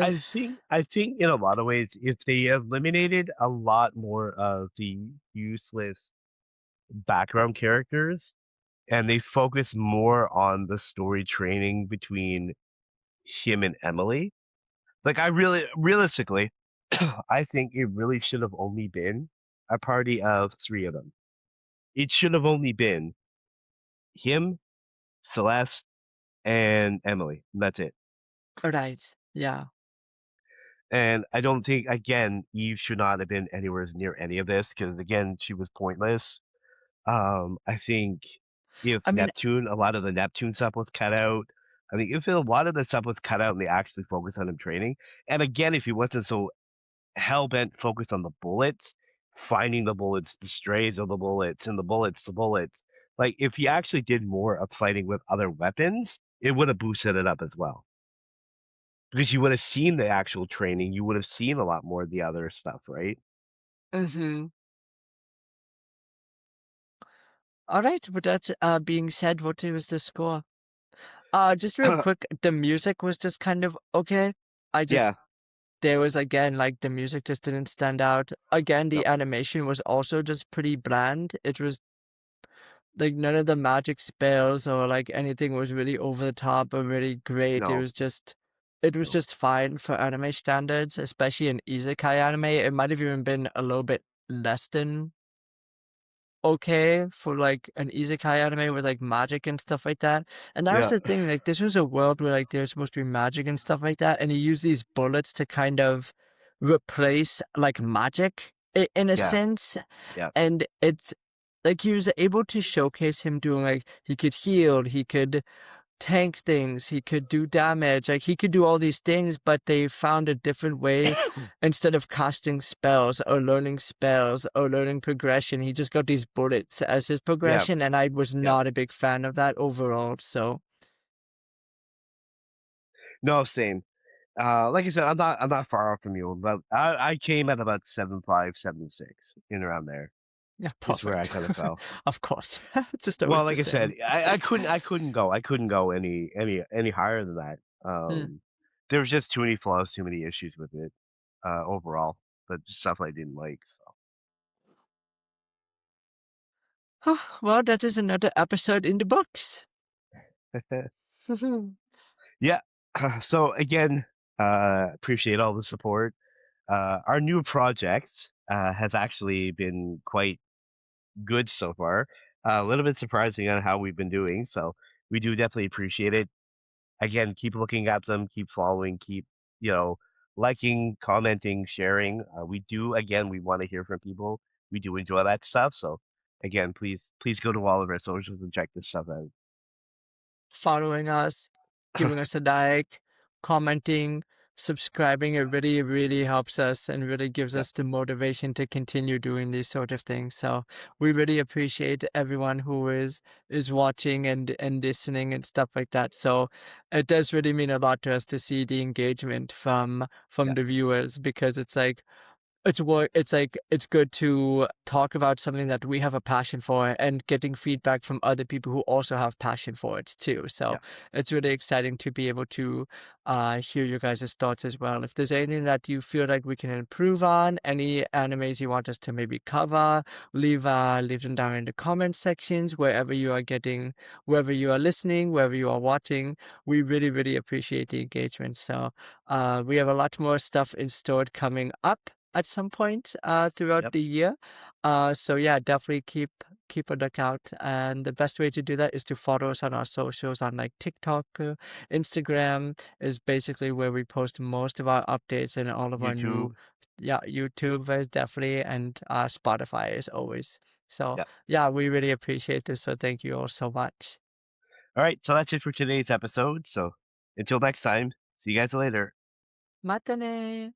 I characters. think I think in a lot of ways, if they eliminated a lot more of the useless background characters and they focus more on the story training between him and Emily. Like I really realistically, I think it really should have only been a party of three of them. It should have only been him, Celeste, and Emily. And that's it. Right. Yeah. And I don't think again Eve should not have been anywhere near any of this because again she was pointless. I think if I mean, Neptune, a lot of the Neptune stuff was cut out. I think if a lot of the stuff was cut out and they actually focused on him training, and again, if he wasn't so hell bent focused on the bullets, finding the bullets, the strays of the bullets, and the bullets. Like if he actually did more of fighting with other weapons, it would have boosted it up as well. Because you would have seen the actual training, you would have seen a lot more of the other stuff, right? mhm. All right. With that being said, what was the score? Just real quick, the music was just kind of okay. I just Yeah. there was again like the music just didn't stand out. Again, No. the animation was also just pretty bland. It was like none of the magic spells or like anything was really over the top or really great. It No. was just it was So just fine for anime standards, especially in isekai anime. It might have even been a little bit less than okay for like an isekai anime with like magic and stuff like that. And that was yeah, the thing, like this was a world where like there's supposed to be magic and stuff like that, and he used these bullets to kind of replace like magic in a yeah, sense. yeah, And it's like he was able to showcase him doing like he could heal, he could tank things, he could do damage, like he could do all these things, but they found a different way. Instead of casting spells or learning progression, he just got these bullets as his yeah, progression, and I was yeah. not a big fan of that overall. So No, same. Like I said, I'm not far off from you, but I came at about 7.5, 7.6, in around there yeah, is where I perfect. kind of fell. Of course. Just Well, always the like I said, same. I couldn't go any higher than that. Hmm. There was just too many flaws, too many issues with it, overall, but just stuff I didn't like. Well, that is another episode in the books. So, yeah. So again, appreciate all the support. Our new project has actually been quite good so far. A little bit surprising on how we've been doing, so we do definitely appreciate it. Again, keep looking at them, keep following, keep, liking, commenting, sharing. We want to hear from people. We do enjoy that stuff. So again, please go to all of our socials and check this stuff Following us, giving us a like, commenting, subscribing. It really, really helps us and really gives out. us the motivation to continue doing these sort of things. So we really appreciate everyone who is watching and listening and stuff like that. So it does really mean a lot to us to see the engagement from Yeah, the viewers, because it's like it's like it's good to talk about something that we have a passion for and getting feedback from other people who also have passion for it too. So yeah, it's really exciting to be able to hear your guys' thoughts as well. If there's anything that you feel like we can improve on, any animes you want us to maybe cover, leave them down in the comment sections wherever you are getting, wherever you are listening, wherever you are watching. We really, really appreciate the engagement. So we have a lot more stuff in store coming up at some point throughout yep, the year. So yeah, definitely keep a lookout. And the best way to do that is to follow us on our socials on like TikTok, Instagram is basically where we post most of our updates and all of our new, YouTube. yeah, YouTube is definitely, and Spotify as always. So Yep. yeah, we really appreciate this. So thank you all so much. All right, so that's it for today's episode. So until next time, see you guys later. Matane!